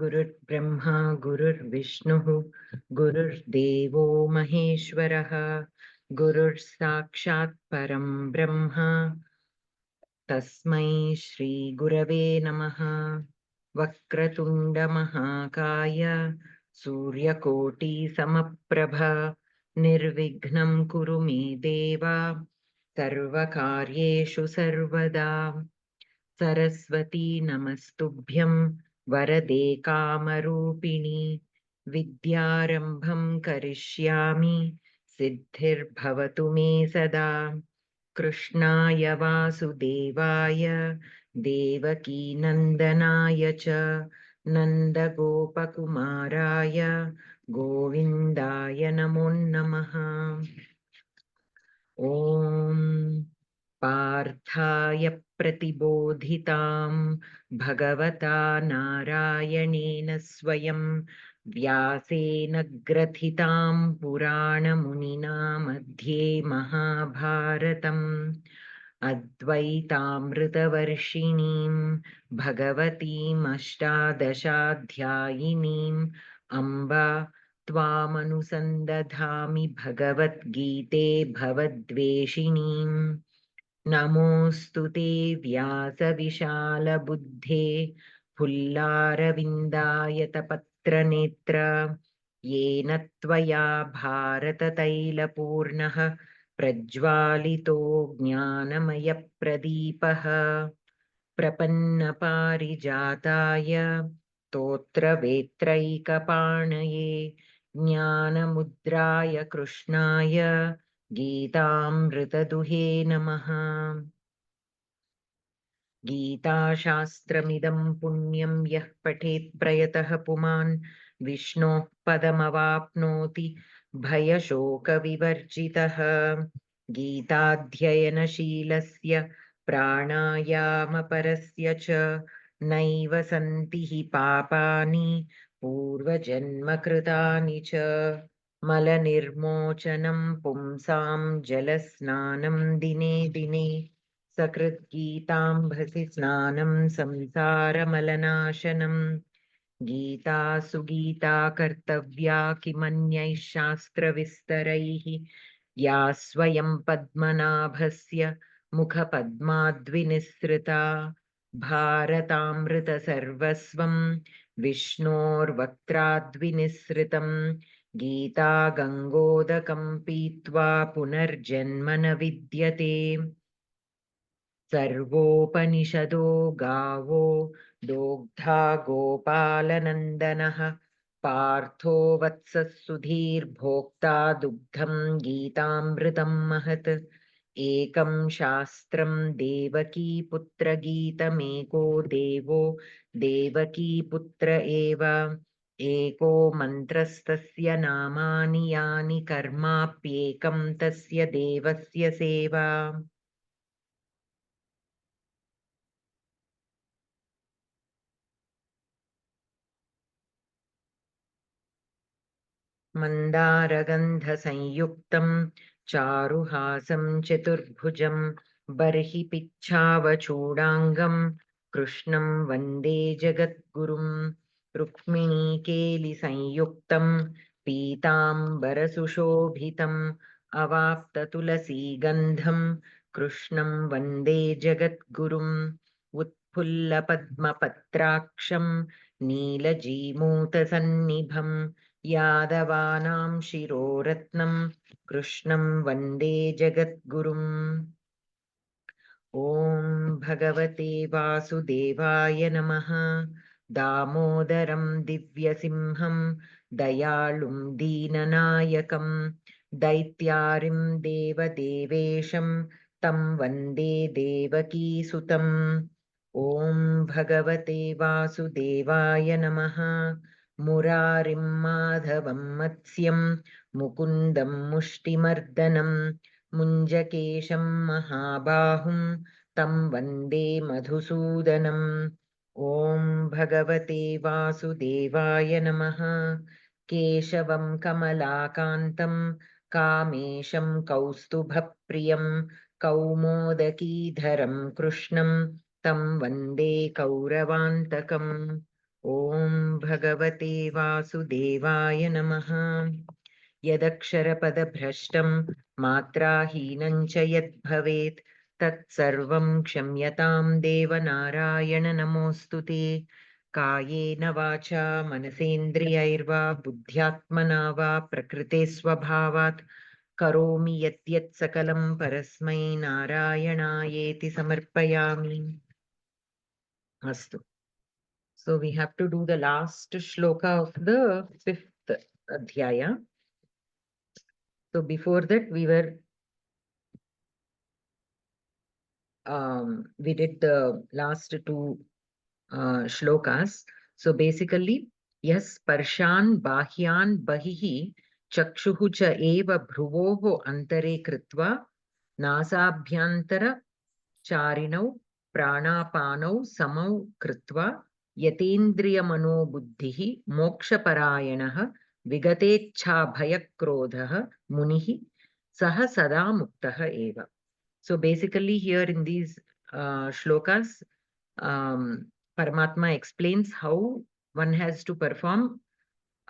गुरुर्ब्रह्मा गुरुर्विष्णुः गुरुर्देवो महेश्वरः गुरुर्साक्षात् परं ब्रह्म तस्मै श्री गुरवे नमः। वक्रतुण्डमहाकाय सूर्यकोटि समप्रभ निर्विघ्नं कुरु मे देव सर्वकार्येषु सर्वदा। सरस्वती नमस्तुभ्यं वरदे कामरूपिणि विद्यारम्भं करिष्यामि सिद्धिर्भवतु मे सदा। कृष्णाय वासुदेवाय देवकीनन्दनाय च नन्दगोपकुमाराय गोविन्दाय नमो नमः। ॐ पार्थाय प्रतिबोधितां भगवता नारायणेन स्वयं व्यासेन ग्रथितां पुराणमुनिना मध्ये महाभारतम् अद्वैतामृतवर्षिणीं भगवतीम् अष्टादशाध्यायिनीम् अम्बा त्वामनुसन्दधामि भगवद्गीते भवद्वेषिणीम्। नमोऽस्तु ते व्यासविशालबुद्धे फुल्लारविन्दायतपत्रनेत्र येन त्वया भारततैलपूर्णः प्रज्वालितो ज्ञानमयप्रदीपः प्रपन्नपारिजाताय स्तोत्रवेत्रैकपाणये ज्ञानमुद्राय कृष्णाय गीतामृतदुहे नमः। गीताशास्त्रमिदं पुण्यं यः पठेत् प्रयतः पुमान् विष्णोः पदमवाप्नोति भयशोकविवर्जितः। गीताध्ययनशीलस्य प्राणायामपरस्य च नैव सन्ति हि पापानि पूर्वजन्मकृतानि च। मलनिर्मोचनं पुंसां जलस्नानं दिने दिने सकृद्गीताम्भसि स्नानं संसारमलनाशनम्। गीता सुगीता कर्तव्या किमन्यैः शास्त्रविस्तरैः या स्वयं पद्मनाभस्य मुखपद्माद्विनिसृता। भारतामृतसर्वस्वं विष्णोर्वक्त्राद्विनिसृतं गीता गङ्गोदकं पीत्वा पुनर्जन्म न विद्यते। सर्वोपनिषदो गावो दोग्धा गोपालनन्दनः पार्थो वत्सः सुधीर्भोक्ता दुग्धं गीतामृतं महत्। एकं शास्त्रं देवकीपुत्रगीतमेको देवो देवकीपुत्र एव। एको मन्त्रस्तस्य नामानि यानि कर्माप्येकं तस्य देवस्य सेवा। मन्दारगन्धसंयुक्तं चारुहासं चतुर्भुजं बर्हि पिच्छावचूडाङ्गं कृष्णं वन्दे जगद्गुरुं। रुक्मिणीकेलिसंयुक्तं पीताम्बरसुशोभितम् अवाप्ततुलसीगन्धं कृष्णं वन्दे जगद्गुरुम्। उत्फुल्लपद्मपत्राक्षं नीलजीमूतसन्निभं यादवानां शिरोरत्नं कृष्णं वन्दे जगद्गुरुम्। ॐ भगवते वासुदेवाय नमः। दामोदरं दिव्यसिंहं दयालुं दीननायकं दैत्यारिं देवदेवेशं तं वन्दे देवकीसुतम्। ॐ भगवते वासुदेवाय नमः। मुरारिं माधवं मत्स्यं मुकुन्दं मुष्टिमर्दनं मुञ्जकेशं महाबाहुं तं वन्दे मधुसूदनम्। ॐ भगवते वासुदेवाय नमः। केशवं कमलाकान्तं कामेशं कौस्तुभप्रियं कौमोदकीधरं कृष्णं तं वन्दे कौरवान्तकम्। ॐ भगवते वासुदेवाय नमः। यदक्षरपदभ्रष्टं मात्राहीनं च यद्भवेत् तत्सर्वं क्षम्यतां देवनारायण नमोऽस्तु ते। कायेन वाचा मनसेन्द्रियैर्वा बुद्ध्यात्मना वा प्रकृते स्वभावात् करोमि यद्यत् सकलं परस्मै नारायणायेति समर्पयामि। अस्तु. So we have to do the last shloka of the 5th adhyaya. So before that we did the last two shlokas. So basically, yes, parshan bahyan bahihi chakshuhu cha eva bhruvoho antare kritva nasabhyantara charinau pranapanau samau kritva yatendriya buddhihi mokshaparayanah vigatechha bhayakrodhah munihi saha sada muktah eva. So basically here in these shlokas, Paramatma explains how one has to perform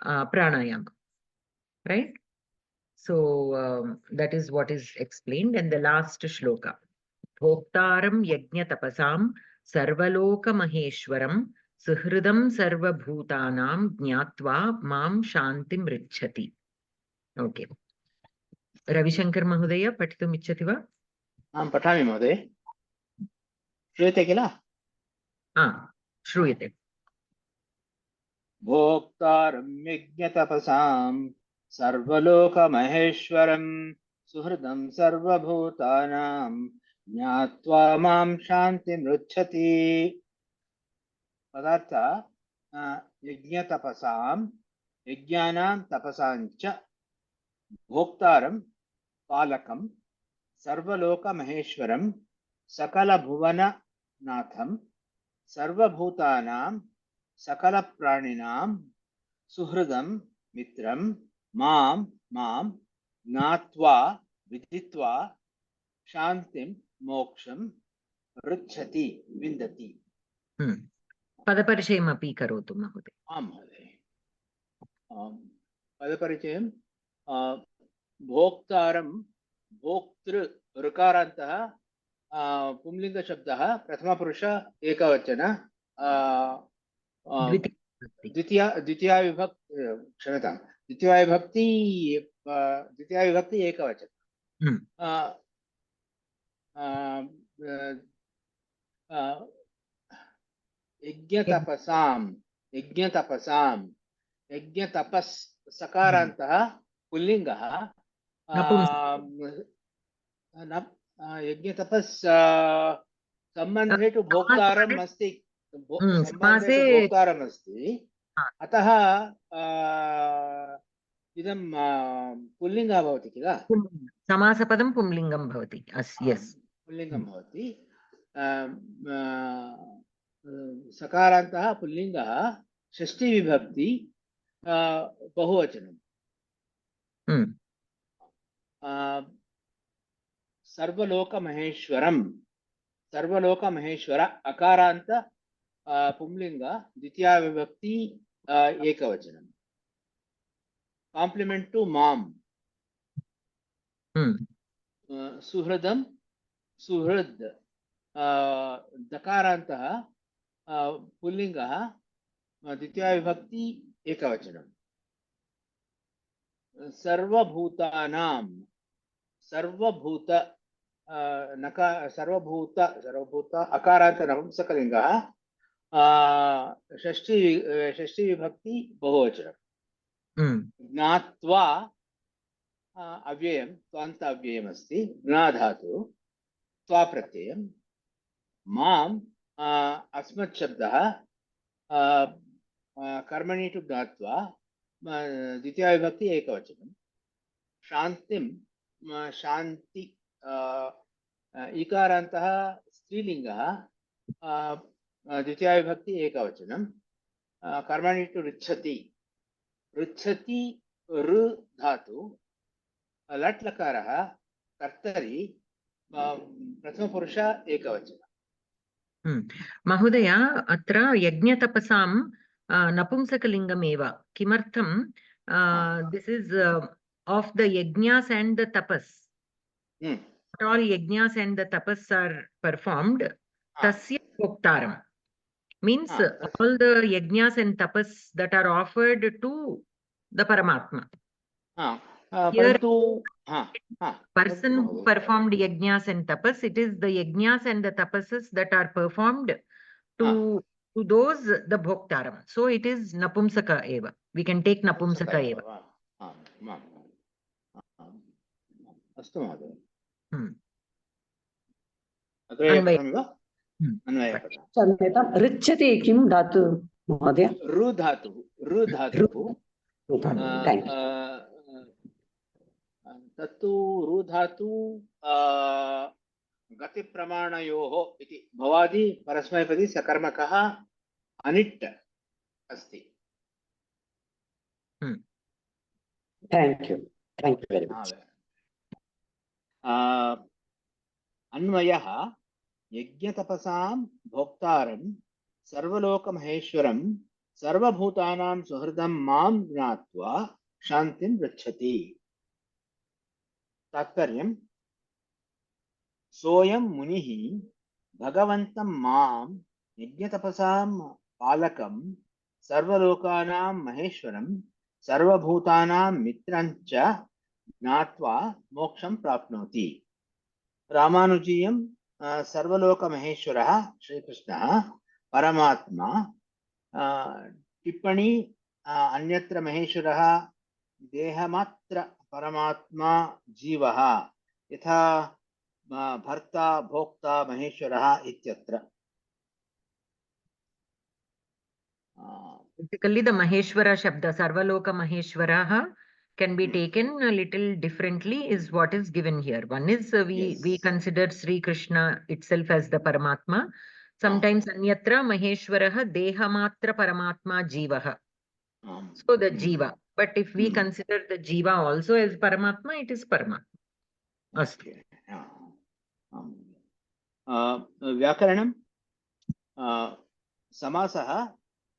pranayama, right? So that is what is explained. And the last shloka. Bhoktaram yajna tapasam sarvaloka maheshwaram suhridam sarvabhutanam jnatva mam shantim richati. Okay. Ravishankar Mahodaya, patitum ichchati va? पठामि महोदय। श्रूयते किल? श्रूयते। भोक्तारं यज्ञतपसां सर्वलोकमहेश्वरं सुहृदं सर्वभूतानां ज्ञात्वा मां शान्तिमृच्छति। पदार्थ यज्ञतपसां यज्ञानां तपसां च भोक्तारं पालकं सर्वलोकमहेश्वरं सकलभुवननाथं सर्वभूतानां सकल प्राणिनां सुहृदं मित्रं मां ज्ञात्वा विदित्वा शान्तिं मोक्षं पृच्छति विन्दति। पदपरिचयमपि करोतु महोदय। आं महोदय। पदपरिचयं भोक्तारं भोक्तृ ऋकारान्तः पुंलिङ्गशब्दः प्रथमपुरुष एकवचन द्वितीया विभक्ति एकवचन यज्ञतपस् सकारान्तः पुल्लिङ्गः यज्ञतपस् सम्बन्धे तु भोक्तारम् अस्ति, अतः इदं पुल्लिङ्गः भवति किल, समासपदं पुंलिङ्गं भवति। पुल्लिङ्गं भवति। सकारान्तः पुल्लिङ्गः षष्ठी विभक्ति बहुवचनं। सर्वलोकमहेश्वरं सर्वलोकमहेश्वर अकारान्त पुंलिङ्ग द्वितीया विभक्ति एकवचनं। कॉम्प्लिमेंट टू माम सुहृदं सुहृद दकारान्तः पुल्लिङ्गः द्वितीया विभक्ति एकवचनं। सर्वभूतानां सर्वभूत सर्वभूत अकारान्त नपुंसकलिङ्गः षष्ठी विभक्ति बहुवचनं। ज्ञात्वा अव्ययं त्वान्त अव्ययम् अस्ति, ज्ञाधातु त्वा प्रत्ययं। माम् अस्मत् शब्दः कर्मणि टु ज्ञात्वा द्वितीया विभक्ति एकवचनं। शान्तिं शान्ति इकारान्तः स्त्रीलिङ्गः द्वितीया विभक्ति एकवचनं। कर्मणि टु ऋच्छति ऋच्छति ऋ धातु लट् लकारः कर्तरि प्रथमपुरुष एकवचनं। महोदय, अत्र यज्ञतपसां napumsakalingam eva. Kimartham? This is of the yajnas and the tapas. Not all yajnas and the tapas are performed. Tasya bhoktaram. Means all the yajnas and tapas that are offered to the Paramatma. Here, person who performed yajnas and tapas, it is the yajnas and the tapasas that are performed to those the bhoktaram. So it is napumsaka eva. We can take napumsaka eva. अस्तु महोदय क्षम्यतां ऋच्छति किं धातु महोदय ऋ धातुः तत्तु ऋ धातु गतिप्रमाणयोः इति भवादि परस्मैपदी सकर्मकः अनिट् अस्ति थैंक यू वेरी मच अन्वयः यज्ञतपसां भोक्तारं सर्वलोकमहेश्वरं सर्वभूतानां सुहृदं मां ज्ञात्वा शान्तिं पृच्छति तात्पर्यं सोऽयं मुनिः भगवन्तं मां यज्ञतपसां पालकं सर्वलोकानां महेश्वरं सर्वभूतानां मित्रं च ज्ञात्वा मोक्षं प्राप्नोति रामानुजीयं सर्वलोकमहेश्वरः श्रीकृष्णः परमात्मा टिप्पणी अन्यत्र महेश्वरः देहमात्र परमात्मा जीवः यथा भर्ता भोक्ता महेश्वरः इत्यत्र Basically, the Maheshwara Shabda, Sarvaloka Maheshwaraha, can be taken a little differently, is what is given here. One is we consider Sri Krishna itself as the Paramatma. Sometimes Anyatra Maheshwaraha Dehamatra Paramatma Jivaha. So the Jiva. But if we consider the Jiva also as Paramatma, it is Paramatma. Astu. व्याकरणं समासः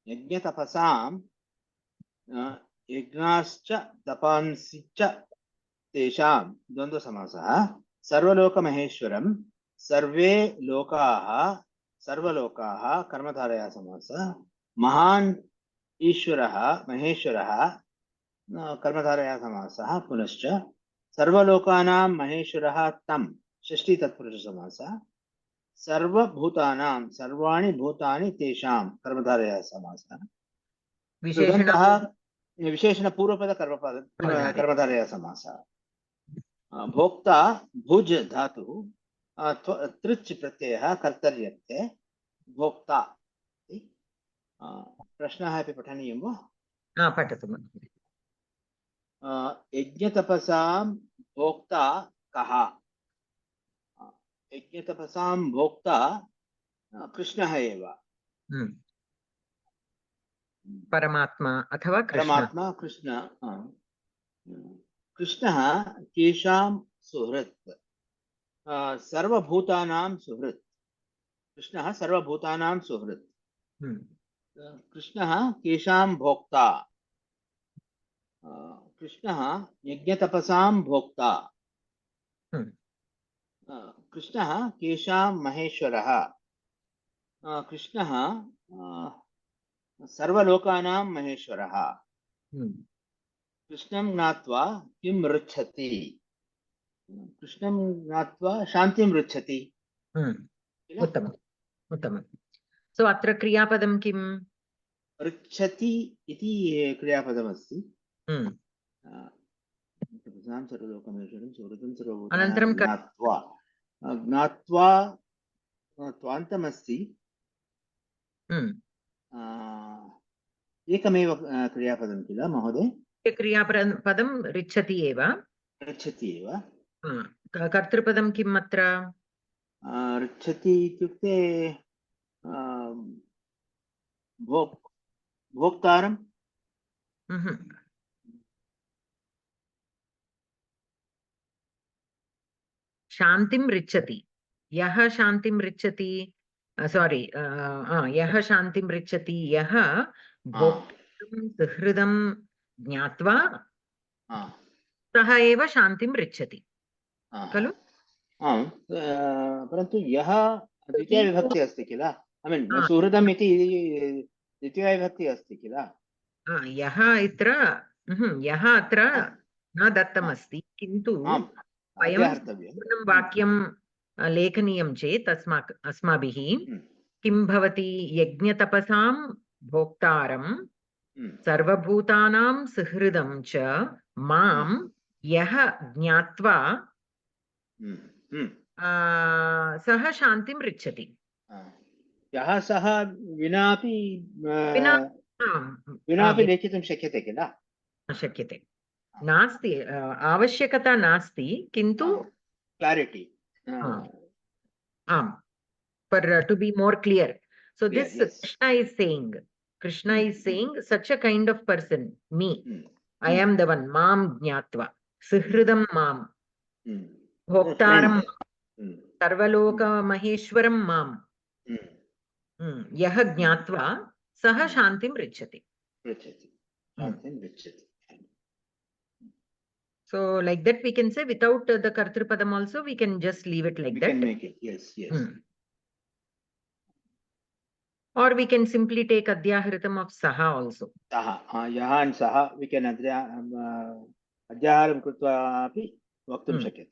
यज्ञतपसां यज्ञाश्च तपांसिच तेषां द्वन्द्वसमासः सर्वलोकमहेश्वरं सर्वे सर्वलोकाः कर्मधारया समासः महान् ईश्वरः महेश्वरः कर्मधारया समासः पुनश्च सर्वलोकानां महेश्वरः तं षष्ठी तत्पुरुषसमासः सर्वभूतानां सर्वाणि भूतानि तेषां कर्मधारया समासः विशेषण पूर्वपद कर्मधारया समासः भोक्ता भुज धातुः तृच् प्रत्ययः कर्तर्यत्वे भोक्ता प्रश्नः अपि पठनीयं वा पठतु यज्ञतपसां भोक्ता कः यज्ञतपसां भोक्ता कृष्णः एव परमात्मा अथवा परमात्मा कृष्ण कृष्णः केषां सुहृत् सर्वभूतानां सुहृत् कृष्णः सर्वभूतानां सुहृत् कृष्णः केषां भोक्ता कृष्णः यज्ञतपसां भोक्ता कृष्णः केषां महेश्वरः कृष्णः सर्वलोकानां महेश्वरः कृष्णं ज्ञात्वा किं ऋच्छति कृष्णं ज्ञात्वा शान्तिं ऋच्छति उत्तमम् उत्तमम् सो अत्र क्रियापदं किं ऋच्छति इति क्रियापदमस्ति अनन्तरं ज्ञात्वा त्वान्तमस्ति एकमेव क्रियापदं किल महोदय क्रियापदं ऋच्छति एव कर्तृपदं किम् अत्र ऋच्छति इत्युक्ते भोक्तारं शान्तिं ऋच्छति यः शान्तिं ऋच्छति sorry, yaha shantim richati, yaha bhoktam suhridam jnatva saha eva shantim richati. Kalu? परन्तु यः द्वितीया विभक्ति अस्ति किल, I mean सुहृदम् इति द्वितीया विभक्ति अस्ति किल. यः अत्र न दत्तमस्ति, किन्तु वयं पूर्णं वाक्यं लेखनीयं चेत् अस्माभिः किं भवति, यज्ञतपसां भोक्तारं सर्वभूतानां सुहृदं च मां यः ज्ञात्वा सः शान्तिं ऋच्छति. यः सः विनापि लेखितुं शक्यते किल. शक्यते, नास्ति, आवश्यकता नास्ति, किन्तु clarity. For to be more clear, so this Krishna is saying such a kind of person, me, I am the one, mam jnatva suhridam mam bhoktaram sarvaloka maheshwaram mam yah jnatva saha shantim richati. So like that we can say, without the kartrupadam also we can just leave it like that. We can make it, yes. Or we can simply take adhyaharitam of saha also. Saha, yaha and saha, we can adhyaharam krutva api vaktum shakyate.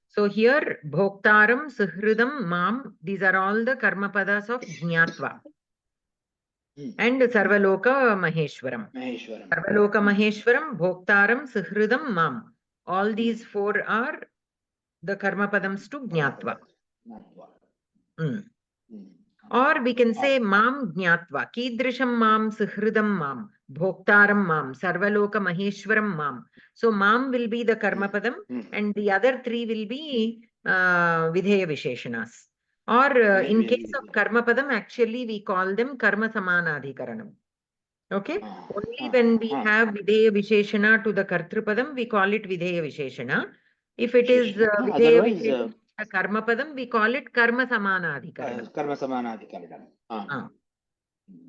So here bhoktaram suhridam mam, these are all the karma padas of jnatva. And sarvaloka maheshwaram. Sarvaloka maheshwaram, bhoktaram suhridam mam. All these four are the karma padams to jnatva. Or we can say mam jnatva, kidrisham mam suhridam mam, bhoktaram mam, sarvaloka maheshwaram mam. So mam will be the karma padam and the other three will be vidheya visheshanas. Or in case of karma padam, actually we call them karma samanadhikaranam. Okay, only when we have vidheya visheshana to the kartrupadam, we call it vidheya visheshana. If it is vidheya visheshana karma padam, we call it karma samanadhikaranam.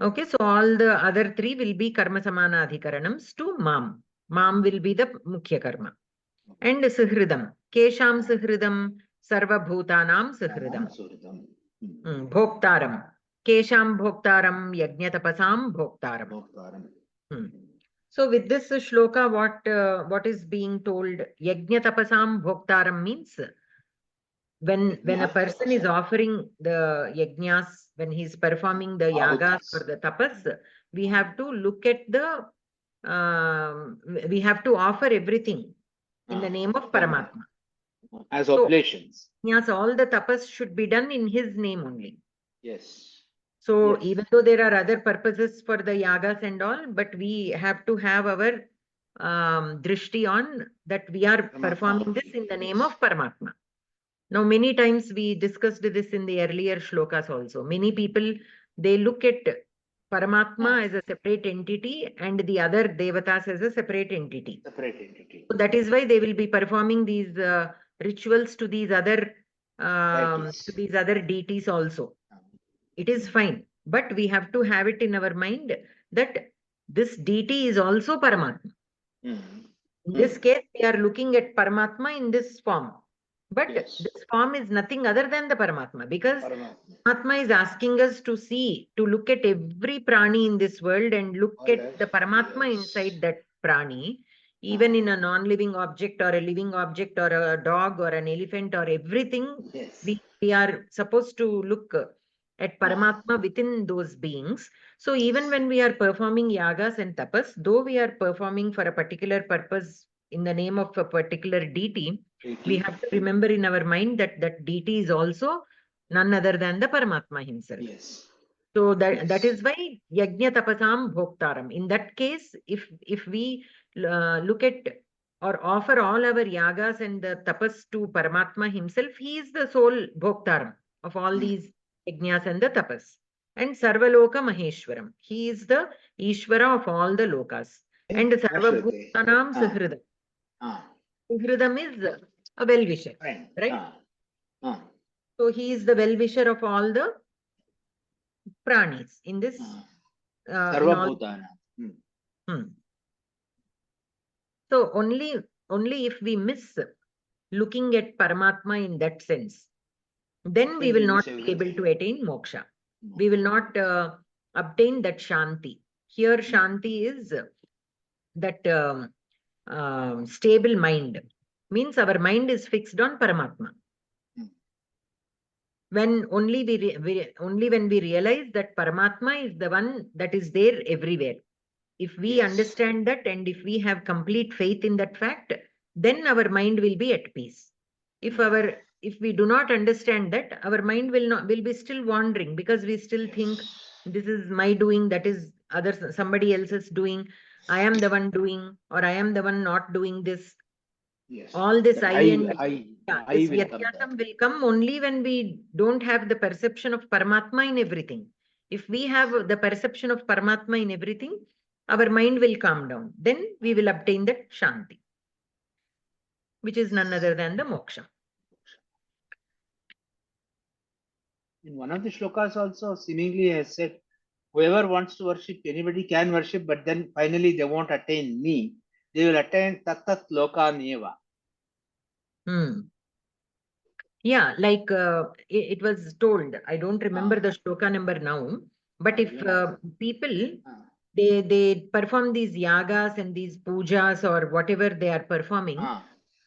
Okay, so all the other three will be karma samanadhikaranams to mam. Mam will be the mukhya karma. And suhridam, kesham suhridam, sarva bhutanam suhridam. Bhoktaram, kesham bhoktaram, yajnatapasam bhoktaram. So with this shloka, what is being told? Yajnatapasam bhoktaram means when a person is offering the yajnas, when he is performing the yagas or the tapas, we have to look at the we have to offer everything in the name of Paramatma. As oblations. Yes, all the tapas should be done in his name only. Yes. So even though there are other purposes for the yagas and all, but we have to have our drishti on that we are performing this in the name of Paramatma. Now, many times we discussed this in the earlier shlokas also. Many people, they look at Paramatma as a separate entity and the other devatas as a separate entity. So that is why they will be performing these rituals to these other deities also. It is fine, but we have to have it in our mind that this deity is also Paramatma. In this case, we are looking at Paramatma in this form. But this form is nothing other than the Paramatma, because Paramatma is asking us to look at every prani in this world and look at the Paramatma inside that prani, even in a non-living object or a living object or a dog or an elephant or everything. We are supposed to look at Paramatma within those beings. So even when we are performing yagas and tapas, though we are performing for a particular purpose in the name of a particular deity, we have to remember in our mind that that deity is also none other than the Paramatma himself. So that is why yajna tapasam bhoktaram. In that case, if we look at or offer all our yagas and the tapas to Paramatma himself, he is the sole bhoktaram of all these yajnas and the tapas. And Sarvaloka Maheshwaram, he is the Ishvara of all the lokas. And Sarvabhutanam Suhridam. Suhridam is a well-wisher, right? So he is the well-wisher of all the pranis in this. Sarva Bhutana. So only if we miss looking at Paramatma in that sense, then we will not be able to attain moksha. We will not obtain that Shanti. Here Shanti is that stable mind. Means our mind is fixed on Paramatma. When only when we realize that Paramatma is the one that is there everywhere. If we understand that and if we have complete faith in that fact, then our mind will be at peace. If we do not understand that, our mind will be still wandering, because we still think this is my doing, that is somebody else's doing. I am the one doing, or I am the one not doing this. All this this Vyatyasam will come only when we don't have the perception of Paramatma in everything. If we have the perception of Paramatma in everything, our mind will calm down. Then we will obtain that Shanti, which is none other than the moksha. In one of the shlokas also seemingly has said, whoever wants to worship, anybody can worship, but then finally they won't attain me. They will attain Tat Lokaneva. Yeah, like it was told. I don't remember the shloka number now, but if people they perform these yagas and these pujas or whatever they are performing,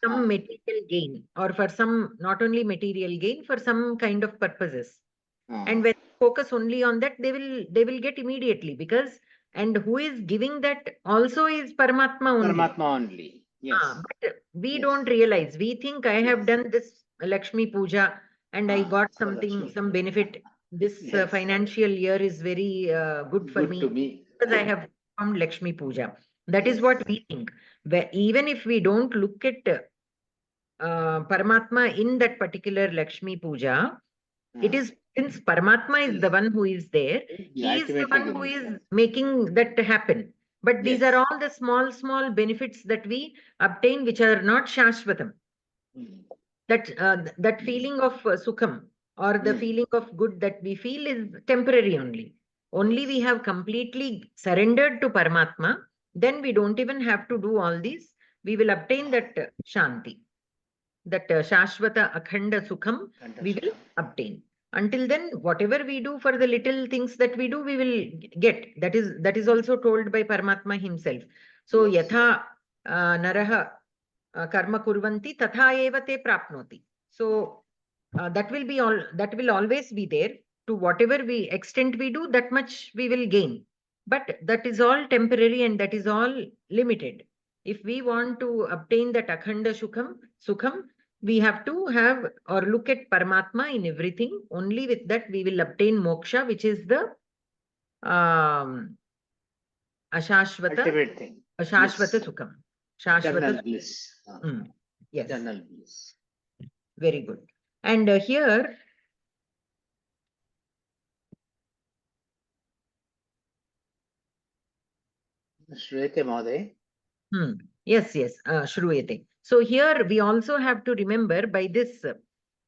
some material gain, or for some not only material gain, for some kind of purposes. And when they focus only on that, they will get immediately, because and who is giving that also is Paramatma only. Paramatma only. Yes. But we don't realize. We think I have done this Lakshmi Puja and I got something, some benefit. This financial year is very good for me because I have performed Lakshmi Puja. That is what we think. Even if we don't look at Paramatma in that particular Lakshmi Puja, it is since Paramatma is the one who is there, he is the one who is making that happen. But these are all the small benefits that we obtain, which are not Shashvatam. That feeling of Sukham or the feeling of good that we feel is temporary only. Only we have completely surrendered to Paramatma, then we don't even have to do all these. We will obtain that Shanti. That Shashvata Akhanda Sukham we will obtain. Until then, whatever we do for the little things that we do, we will get. That is also told by Paramatma himself. So yatha naraha karma kurvanti tatha eva te prapnoti. So that will always be there. To whatever extent we do, that much we will gain. But that is all temporary and that is all limited. If we want to obtain that akhanda sukham, we have to have or look at Paramatma in everything. Only with that we will obtain moksha, which is the ashashvata, ultimate thing. Ashashvata sukham. Eternal bliss. Yes. Eternal bliss. Very good. And here, Shruyate Mahoday. Yes, Shruyate. So here we also have to remember by this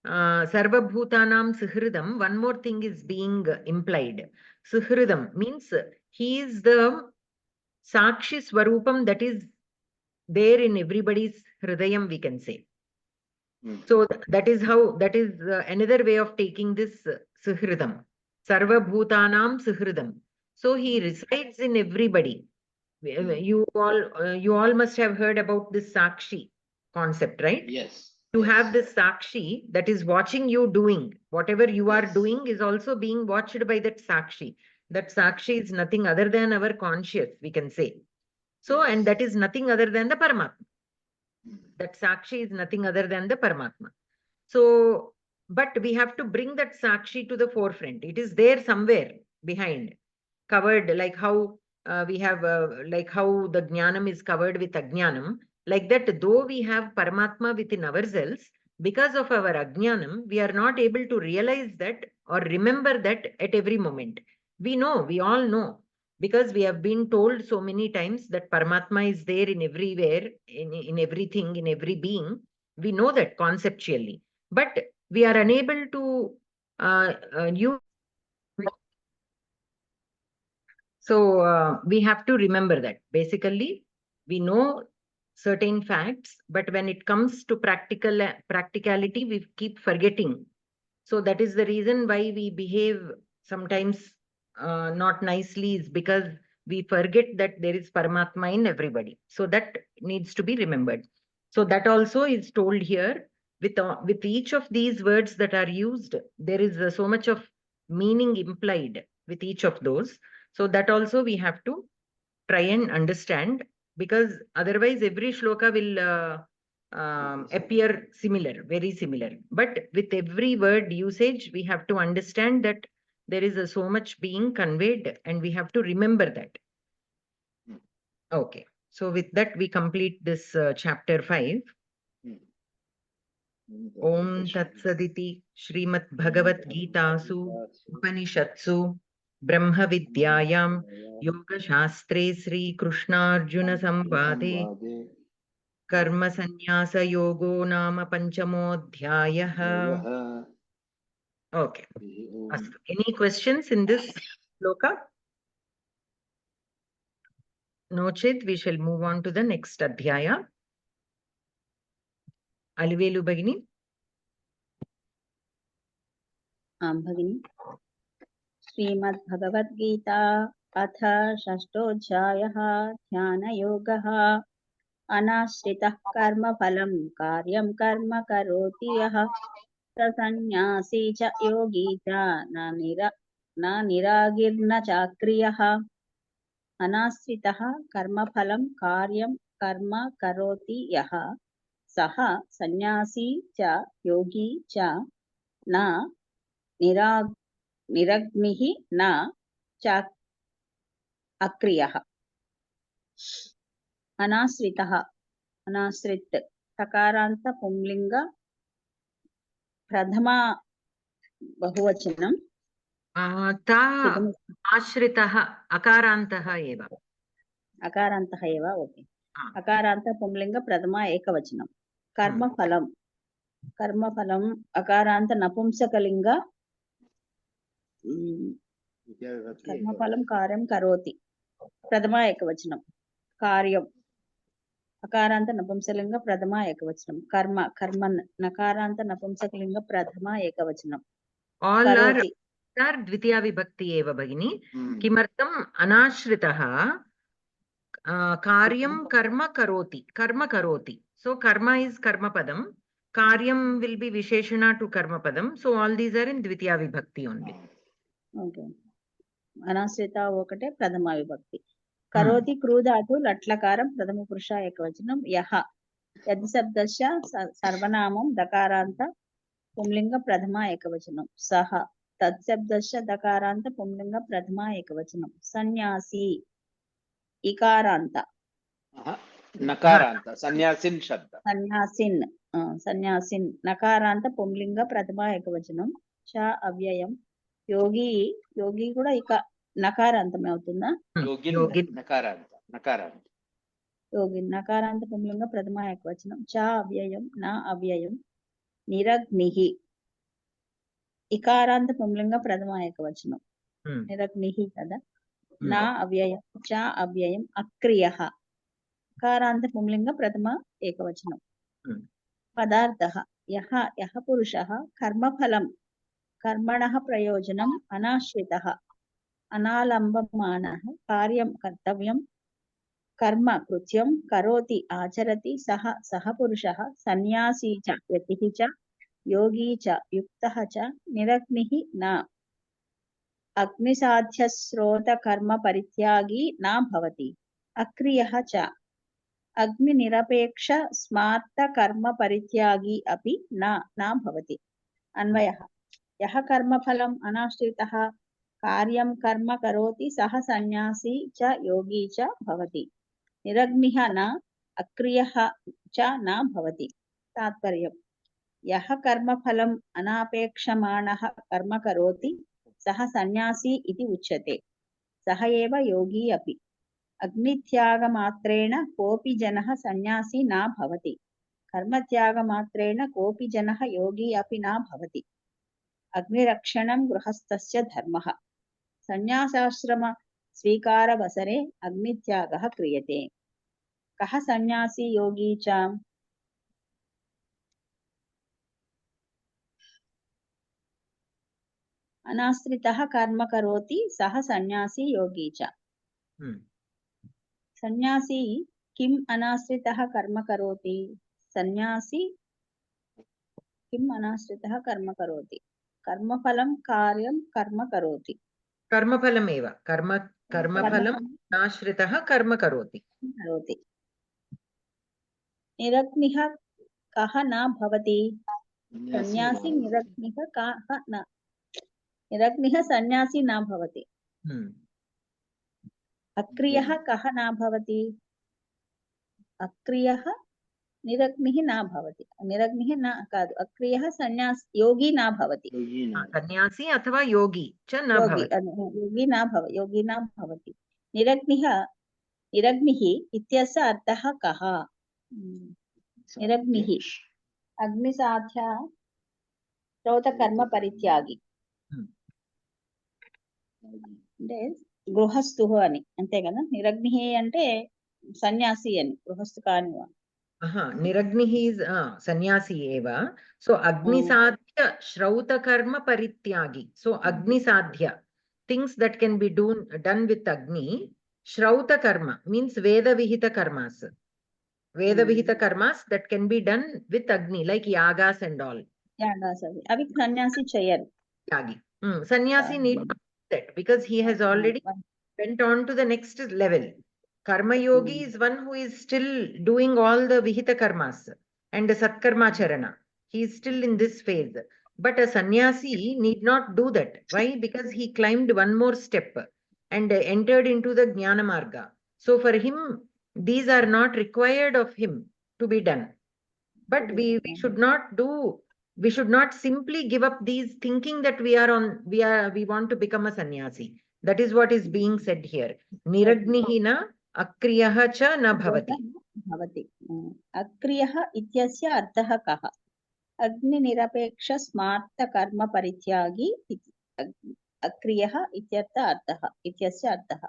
Sarva Bhutanam Suhridam, one more thing is being implied. Suhridam means he is the Sakshi Swarupam that is there in everybody's Hridayam, we can say. So that is another way of taking this Suhridam. Sarva Bhutanam Suhridam. So he resides in everybody. You all must have heard about this Sakshi concept, right? Yes. To have this Sakshi that is watching you doing whatever you are doing is also being watched by that Sakshi. That Sakshi is nothing other than our conscious, we can say. So, and that is nothing other than the Paramatma. That Sakshi is nothing other than the Paramatma. So, but we have to bring that Sakshi to the forefront. It is there somewhere behind, covered, like how we have, like how the Jnanam is covered with Ajnanam. Like that, though we have Paramatma within ourselves, because of our Ajnanam, we are not able to realize that or remember that at every moment. We all know, because we have been told so many times that Paramatma is there in everywhere, in everything, in every being. We know that conceptually, but we are unable to use So we have to remember that. Basically, we know certain facts, but when it comes to practicality, we keep forgetting. So that is the reason why we behave sometimes not nicely, is because we forget that there is Paramatma in everybody. So that needs to be remembered. So that also is told here. With each of these words that are used, there is so much of meaning implied with each of those. So that also we have to try and understand, because otherwise every shloka will appear similar, very similar. But with every word usage, we have to understand that there is so much being conveyed, and we have to remember that. Okay. So with that, we complete this chapter 5. Om Tat Saditi Srimad Bhagavad Gitasu Upanishatsu Brahma Vidyayam Yoga Shastre Sri Krishna Arjuna Samvade Karma Sannyasa Yogo Nama Panchamodhyayah. Okay. Any questions in this shloka? No chet, we shall move on to the next adhyaya. Alivelu Bhagini. भगिनी श्रीमद्भगवद्गीता अथ षष्ठोऽध्यायः ध्यानयोगः अनाश्रितः कर्मफलं कार्यं कर्म करोति यः स सन्न्यासी च योगी च न निरागिर्न चाक्रियः अनाश्रितः कर्मफलं कार्यं कर्म करोति यः सः सन्न्यासी च योगी च न निरग्निः न च अक्रियः अनाश्रितः अनाश्रित तकारांत पुंलिंग प्रथमा बहुवचनम आश्रितः अकारान्तः एव अकारान्तः एव ओके अकारांत पुंलिंग प्रथमा एकवचनम कर्मफलम कर्मफलम अकारांत नपुंसकलिंग कर्मफलं कार्यं करोति प्रथमा एकवचनं कार्यं अकारांत नपुंसकलिंग प्रथमा एकवचनं कर्म कर्म नकारांत नपुंसकलिंग प्रथमा एकवचनं all are द्वितीया विभक्ति एव भगिनी किमर्थम् अनाश्रितः कार्यं कर्म करोति so karma is karma padam, karyam will be visheshana to karma padam, so all these are in dvitiya vibhakti only. Okay. अनाश्रिता ఒకటే ప్రథమ విభక్తి करोति क्रूधातु लट्लकारं प्रथम पुरुष एकवचनं यः यद् शब्दस्य सर्वनामं दकारान्त पुंलिंग प्रथमा एकवचनं सः तत् शब्दस्य दकारान्त पुंलिंग प्रथमा एकवचनं सन्यासी इकारान्त नकारान्त सन्यासिन शब्द सन्यासिन नकारान्त पुंलिंग प्रथमा एकवचनं च अव्ययं योगी योगी కూడా ఇక నకారాంతమే అవుతుందా योगी नकारांत पुंलिंग प्रथमा एकवचनं च अव्ययं न अव्ययं निरग्निः इकारांत पुंलिंग प्रथमा एकवचनं निरग्निः तदा न अव्ययं च अव्ययं अक्रियः कारांत पुंलिंग प्रथमा एकवचनं पदार्थः यः यः पुरुषः कर्मफलं कर्मणः प्रयोजनम् अनाश्रितः अनालम्बमानः कार्यं कर्तव्यं कर्म कृत्यं करोति आचरति सः सः पुरुषः सन्यासी च यतिः च योगी च युक्तः च निरग्निः न अग्निसाध्यस्रोतकर्म परित्यागी न भवति अक्रियः च अग्निनिरपेक्ष स्मार्त कर्म परित्यागी अपि न भवति अन्वयः यः कर्मफलम् अनाश्रितः कार्यं कर्म करोति सः सन्यासी च योगी च भवति निरग्निः न अक्रियः च न भवति तात्पर्यम् यः कर्मफलम् अनापेक्षमाणः कर्म करोति सः सन्यासी इति उच्यते सः एव योगी अपि अग्नित्यागमात्रेण कोऽपि जनः सन्यासी न भवति कर्मत्यागमात्रेण कोऽपि जनः योगी अपि न भवति अग्निरक्षणं गृहस्थस्य धर्मः सन्यासाश्रम स्वीकारवसरे अग्नित्यागः क्रियते। कः सन्न्यासी योगी च? अनाश्रितः कर्म करोति सः सन्न्यासी योगी च। सन्न्यासी किम् अनाश्रितः कर्म करोति? सन्न्यासी किम् अनाश्रितः कर्म करोति? कर्मफलं कार्यं कर्म करोति। कर्मफलमेव कर्मफलं नाश्रितः कर्म करोति। निरग्निः कः न भवति? सन्न्यासी निरग्निः कः न? निरग्निः सन्न्यासी न भवति। अक्रियः कः न भवति? अक्रियः निरग्निः न भवति। निरग्निः न कादु अक्रियः सन्न्यास योगी न भवति। सन्यासी अथवा योगी च न भवति। योगी न भवति। निरग्निः इत्यस्य अर्थः कः? निरग्निः अग्निसाध्य श्रौतकर्म परित्यागी అంటే గృహస్థుః అని అంతే కదా. నిరగ్నిః అంటే సన్యాసి అని, గృహస్థు కాని. निरग्निः is sannyasi eva. So agnisadhya shrauta parithyagi. So agnisadhya, things that can be done with agni. Shrauta karma means veda vihita karmas. Veda vihita karmas that can be done with agni, like yagas and all. Yagas avi sannyasi chayaru. Yagi. Sannyasi need not do that because he has already went on to the next level. Karma yogi is one who is still doing all the vihita karmas and the satkarma charana. He is still in this phase. But a sannyasi need not do that. Why? Because he climbed one more step and entered into the jnana marga. So for him, these are not required of him to be done. But we should not simply give up these thinking that we want to become a sannyasi. That is what is being said here. Niragnihi na अक्रियः च न भवति। अक्रियः इत्यस्य अर्थः कः? अग्निनिरपेक्ष स्मार्त कर्म परित्यागी अक्रियः इत्यस्य अर्थः।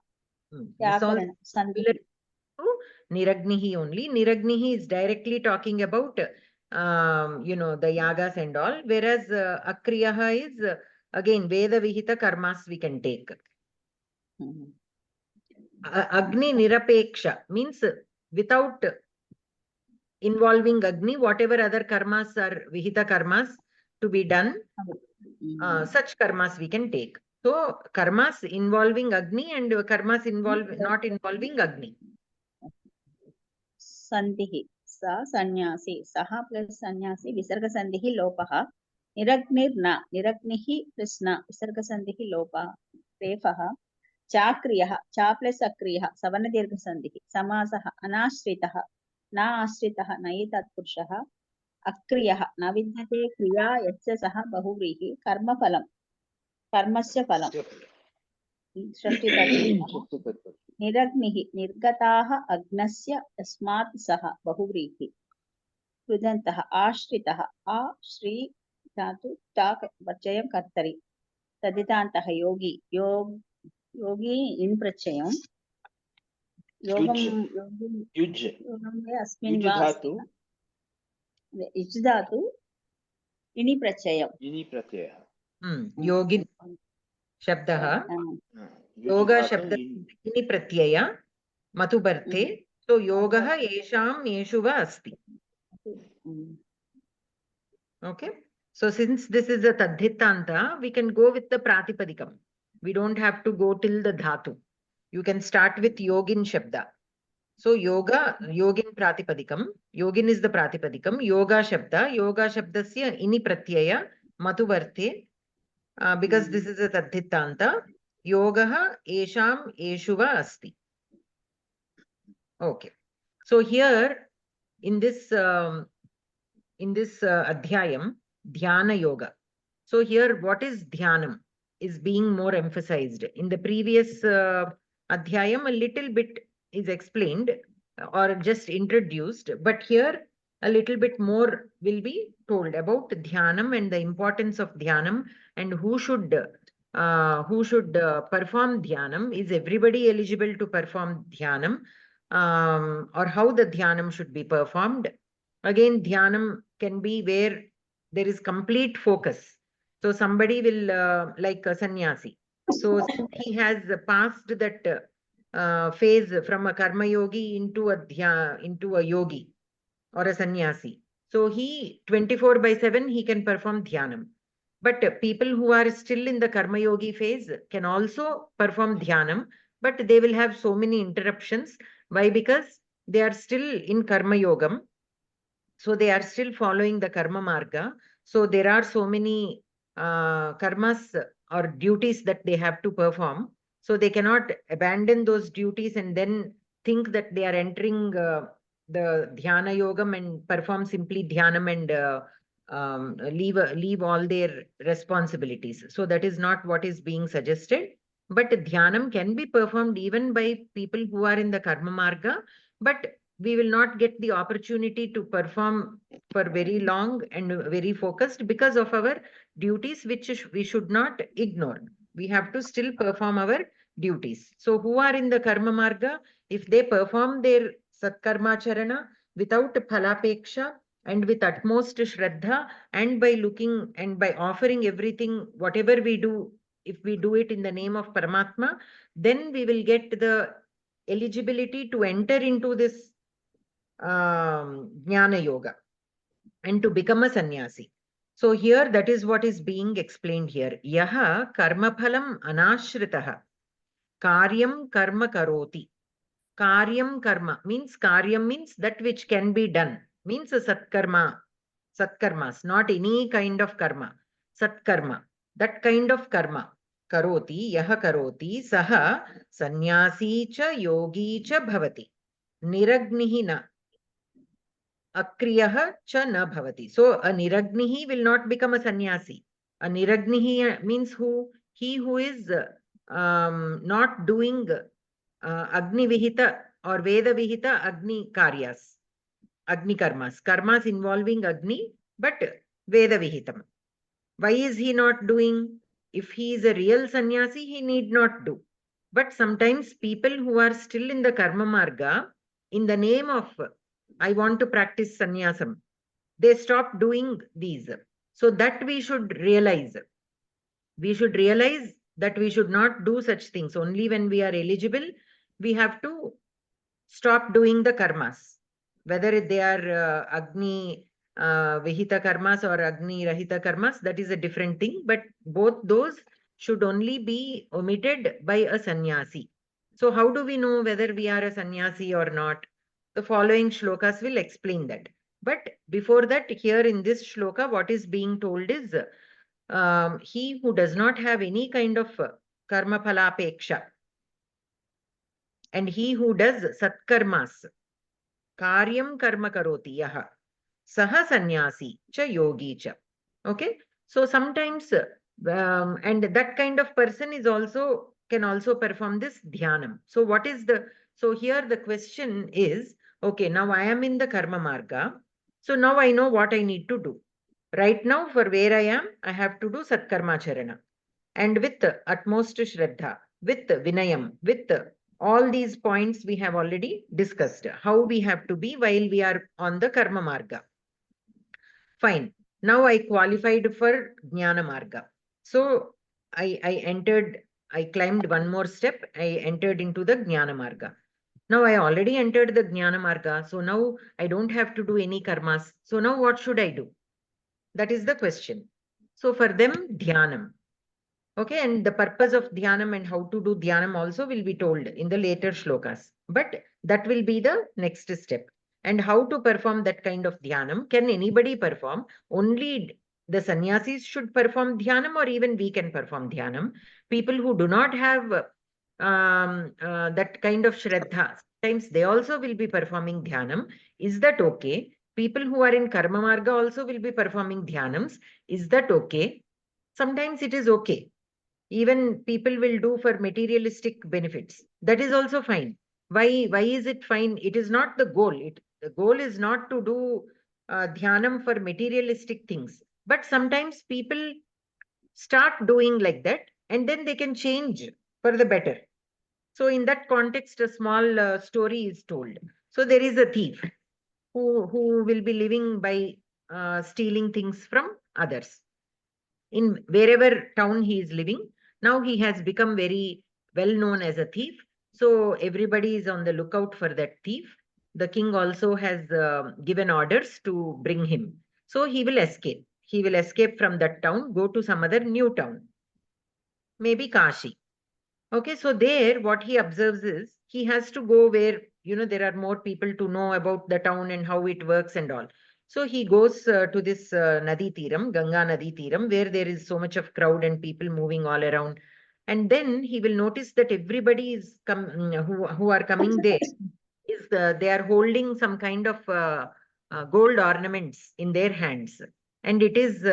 Niragnihi only. Niragnihi is directly talking about the yagas and all, whereas akriyaha is again veda vihita karmas we can take. Agni nirapeksha means without involving agni, whatever other karmas are vihita karmas to be done, such karmas we can take. So karmas involving agni and karmas not involving agni. Sandhihi sa sannyasi, saha plus sannyasi visarga sandhihi lopaha. Niragnirna niragnihi prisna visarga sandhihi lopa refaha. चाक्रियः चा plus अक्रियः सवर्ण दीर्घ संधिः समासः अनाश्रितः न आश्रितः नयि तत्पुरुषः अक्रियः न विद्यते क्रिया यस्य सः बहुव्रीहि कर्मफलं कर्मस्य फलं षष्ठी तत्पुरुषः निरग्निः निर्गताः अग्नस्य तस्मात् सः बहुव्रीहि कृदन्तः आश्रितः आश्री धातु ताक वर्जयं कर्तरि तदितान्तः योगी योगी इन प्रत्ययम योगम युज अस्मिन् वा युज धातु इनि प्रत्यय योगी शब्दः योगा शब्द इनि प्रत्यय मतुबर्थे तो योगः येषां येषु वा अस्ति. Okay, so since this is a tadhitanta, we can go with the pratipadikam. We don't have to go till the dhatu. You can start with yogin shabda. So yoga, yogin pratipadikam. Yogin is the pratipadikam. Yoga shabdasya ini pratyaya matuvarte. Because this is a tadhitanta. Yogaha esham eshuva asti. Okay. So here in this adhyayam, dhyana yoga. So here what is dhyanam is being more emphasized. In the previous adhyayam, a little bit is explained or just introduced, but here a little bit more will be told about dhyanam and the importance of dhyanam and who should perform dhyanam? Is everybody eligible to perform dhyanam? Or how the dhyanam should be performed? Again, dhyanam can be where there is complete focus. So somebody will, like a sannyasi. So he has passed that phase from a karma yogi into a yogi or a sannyasi. So he 24/7 he can perform dhyanam. But people who are still in the karma yogi phase can also perform dhyanam, but they will have so many interruptions. Why? Because they are still in karma yogam. So they are still following the karma marga. So there are so many karmas or duties that they have to perform. So they cannot abandon those duties and then think that they are entering the dhyana yogam and perform simply dhyanam and leave all their responsibilities. So that is not what is being suggested. But dhyanam can be performed even by people who are in the karma marga, but we will not get the opportunity to perform for very long and very focused because of our duties, which we should not ignore. We have to still perform our duties. So who are in the karma marga, if they perform their satkarma charana without phalapeksha and with utmost shraddha, and by looking and by offering everything, whatever we do, if we do it in the name of Paramatma, then we will get the eligibility to enter into this Jnana Yoga and to become a sannyasi. So here that is what is being explained here. Yaha karma phalam anashritaha karyam karma karoti. Karyam karma means that which can be done, means a satkarmas, not any kind of karma. Satkarma, that kind of karma. Karoti, yaha karoti, saha sannyasi cha yogi cha bhavati. Niragnihi na. Akriyah cha na bhavati. So a niragnihi will not become a sannyasi. A niragnihi means who? He who is not doing Agni Vihita or Veda Vihita Agni Karyas, Agni Karmas, karmas involving Agni, but Veda Vihitam. Why is he not doing? If he is a real sannyasi, he need not do. But sometimes people who are still in the karma marga, in the name of I want to practice sannyasam, they stop doing these. So that we should realize. We should realize that we should not do such things. Only when we are eligible, we have to stop doing the karmas. Whether they are Agni Vihita karmas or Agni Rahita karmas, that is a different thing. But both those should only be omitted by a sannyasi. So how do we know whether we are a sannyasi or not? The following shlokas will explain that. But before that, here in this shloka, what is being told is he who does not have any kind of karma phalapeksha and he who does satkarmas, karyam karma karoti yaha, saha sannyasi cha yogi cha. Okay, so sometimes and that kind of person is also can also perform this dhyanam. So what is the, so here the question is, okay, now I am in the karma marga, so now I know what I need to do. Right now, for where I am, I have to do satkarma charana, and with utmost shraddha, with vinayam, with all these points we have already discussed, how we have to be while we are on the karma marga. Fine. Now I qualified for jnana marga. So I climbed one more step. I entered into the jnana marga. Now I already entered the jnana marga. So now I don't have to do any karmas. So now what should I do? That is the question. So for them, dhyanam. Okay, and the purpose of dhyanam and how to do dhyanam also will be told in the later shlokas. But that will be the next step. And how to perform that kind of dhyanam? Can anybody perform? Only the sannyasis should perform dhyanam, or even we can perform dhyanam. People who do not have that kind of shraddha, sometimes they also will be performing dhyanam. Is that okay? People who are in karma marga also will be performing dhyanams. Is that okay? Sometimes it is okay. Even people will do for materialistic benefits. That is also fine. Why is it fine? It is not the goal. The goal is not to do dhyanam for materialistic things. But sometimes people start doing like that, and then they can change for the better. So in that context, a small story is told. So there is a thief who will be living by stealing things from others. In wherever town he is living, now he has become very well known as a thief. So everybody is on the lookout for that thief. The king also has given orders to bring him. So he will escape. He will escape from that town, go to some other new town, maybe Kashi. Okay, so there what he observes is he has to go where, there are more people to know about the town and how it works and all. So he goes to this Nadi Tiram, Ganga Nadi Tiram, where there is so much of crowd and people moving all around. And then he will notice that everybody is who are coming there is they are holding some kind of gold ornaments in their hands, and it is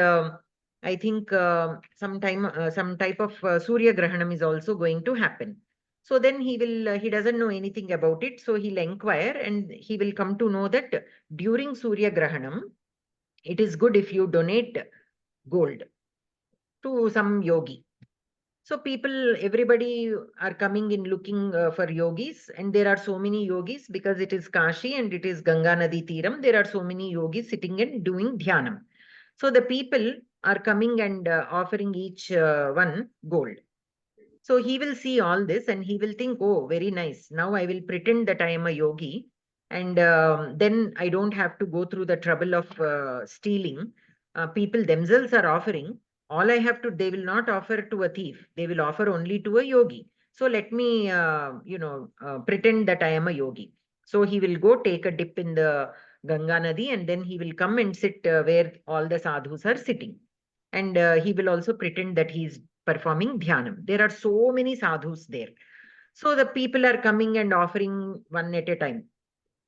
I think some type of Surya Grahanam is also going to happen. So then he doesn't know anything about it, so he'll inquire and he will come to know that during Surya Grahanam, it is good if you donate gold to some yogi. So everybody are coming in looking for yogis, and there are so many yogis because it is Kashi and it is Ganga Nadi Tiram. There are so many yogis sitting and doing dhyanam. So the people are coming and offering each one gold. So he will see all this and he will think, oh, very nice. Now I will pretend that I am a yogi, and then I don't have to go through the trouble of stealing. People themselves are offering. All I have to, they will not offer to a thief. They will offer only to a yogi. So let me, pretend that I am a yogi. So he will go take a dip in the Ganga Nadi, and then he will come and sit where all the sadhus are sitting. And he will also pretend that he is performing dhyanam. There are so many sadhus there. So the people are coming and offering one at a time.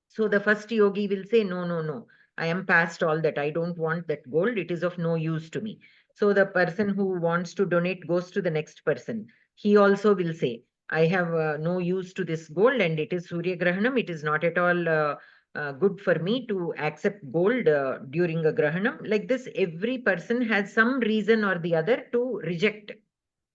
So the first yogi will say, no, no, no, I am past all that. I don't want that gold. It is of no use to me. So the person who wants to donate goes to the next person. He also will say, I have no use to this gold, and it is Surya Grahanam. It is not at all good for me to accept gold during a Grahanam. Like this, every person has some reason or the other to reject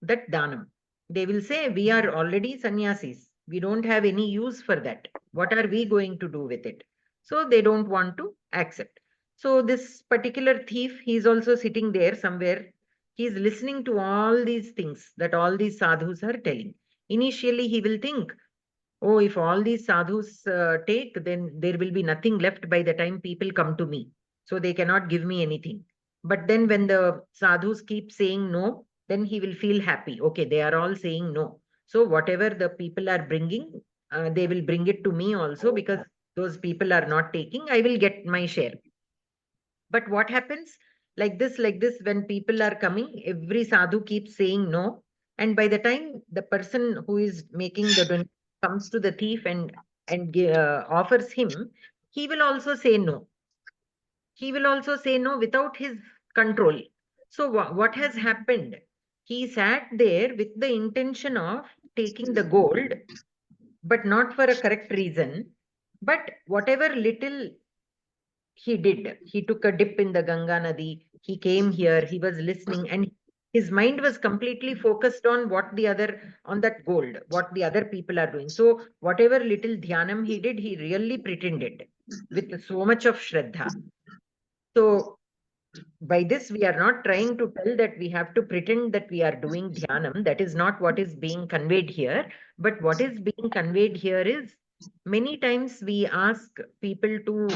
that Danam. They will say, we are already sannyasis. We don't have any use for that. What are we going to do with it? So they don't want to accept. So this particular thief, he's also sitting there somewhere. He's listening to all these things that all these sadhus are telling. Initially, he will think, oh, if all these sadhus take, then there will be nothing left by the time people come to me. So they cannot give me anything. But then when the sadhus keep saying no, then he will feel happy. Okay, they are all saying no. So whatever the people are bringing, they will bring it to me also, because those people are not taking, I will get my share. But what happens? Like this, when people are coming, every sadhu keeps saying no. And by the time the person who is making the donation comes to the thief and offers him, he will also say no. He will also say no without his control. So what has happened? He sat there with the intention of taking the gold, but not for a correct reason. But whatever little he did, he took a dip in the Ganga Nadi, he came here, he was listening, and his mind was completely focused on on that gold, what the other people are doing. So whatever little dhyanam he did, he really pretended with so much of Shraddha. So by this, we are not trying to tell that we have to pretend that we are doing dhyanam. That is not what is being conveyed here. But what is being conveyed here is, many times we ask people to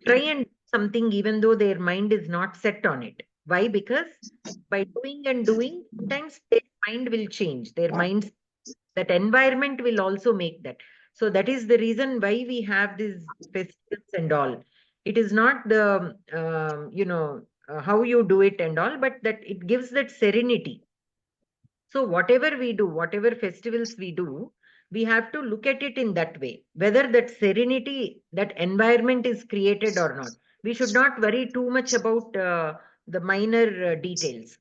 try and do something even though their mind is not set on it. Why? Because by doing and doing, sometimes their mind will change. That environment will also make that. So that is the reason why we have these festivals and all. It is not the how you do it and all, but that it gives that serenity. So whatever we do, whatever festivals we do, we have to look at it in that way, whether that serenity, that environment is created or not. We should not worry too much about the minor details.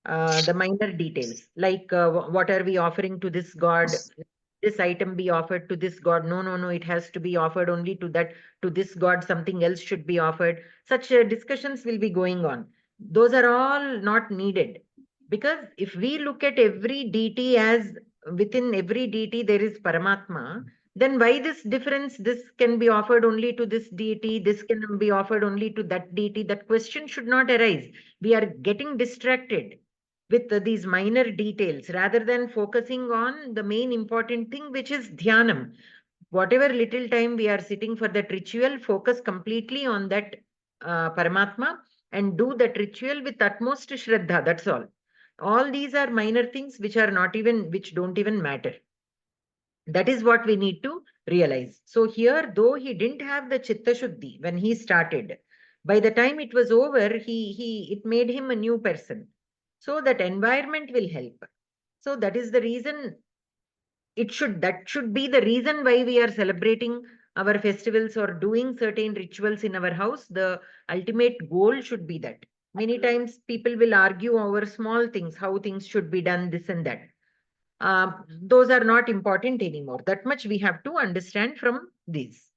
Like what are we offering to this god? This item be offered to this god? No, no, no, it has to be offered only to this god. Something else should be offered. Such discussions will be going on. Those are all not needed. Because if we look at every deity as within every deity there is Paramatma, then why this difference? This can be offered only to this deity, this can be offered only to that deity. That question should not arise. We are getting distracted with these minor details rather than focusing on the main important thing, which is dhyanam. Whatever little time we are sitting for that ritual, focus completely on that Paramatma and do that ritual with utmost Shraddha. That's all. All these are minor things which don't even matter. That is what we need to realize. So here, though he didn't have the Chitta Shuddhi when he started, by the time it was over, it made him a new person. So that environment will help. So that is the reason that should be the reason why we are celebrating our festivals or doing certain rituals in our house. The ultimate goal should be that. Many times people will argue over small things, how things should be done, this and that. Those are not important anymore. That much we have to understand from these.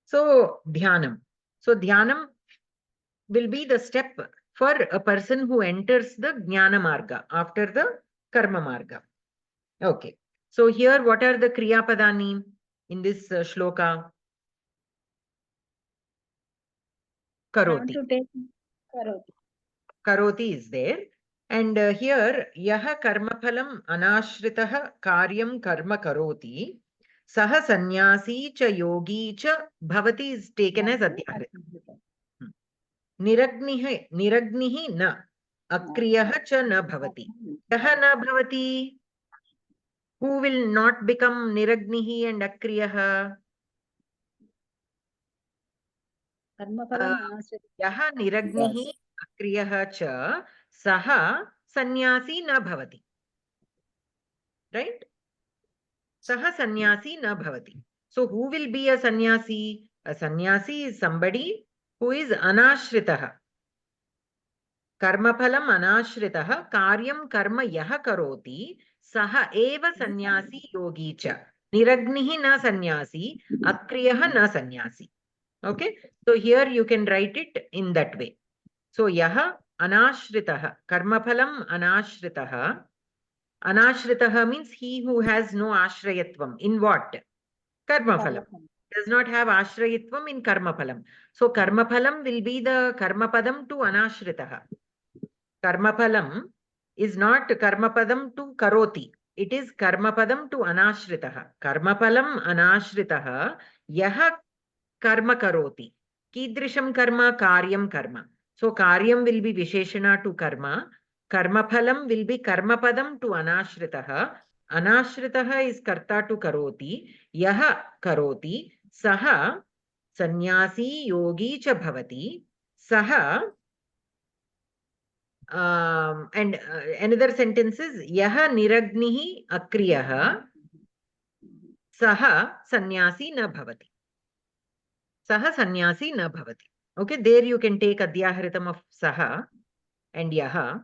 So dhyanam. So dhyanam will be the step for a person who enters the jnana marga after the karma marga. Okay. So here, what are the kriya padani in this shloka? Karoti. Karoti is there. And here, yaha karma phalam anashritah karyam karma karoti, saha sannyasi cha yogi cha bhavati is taken as adhyarita. Niragnihi na, akriyah cha na bhavati. Yaha na bhavati. Who will not become niragnihi and akriyah? Yaha niragnihi akriyah cha saha sannyasi na bhavati. Right? Saha sannyasi na bhavati. So who will be a sannyasi? A sannyasi is somebody who is anashritah. Karma phalam anashritah karyam karma yaha karoti saha eva sannyasi yogi cha. Niragnihi na sannyasi, akriyah na sannyasi. Okay, so here you can write it in that way. So yaha anashritah, karma phalam anashritah. Anashritah means he who has no ashrayatvam. In what? Karma phalam. Does not have ashrayatvam in karma phalam. So karma phalam will be the karma padam to anashritah. Karma phalam is not karma padam to karoti. It is karma padam to anashritah. Karma phalam anashritah yaha karma karoti. Kidrisham karma, karyam karma. So karyam will be visheshana to karma. Karma phalam will be karma padam to anashritah. Anashritah is karta to karoti. Yaha karoti. Saha sannyasi yogi cha bhavati. Saha and another sentence is yaha niragnihi akriyah. Saha sannyasi na bhavati. Saha sannyasi na bhavati. Okay, there you can take adhyaharitam of saha and yaha.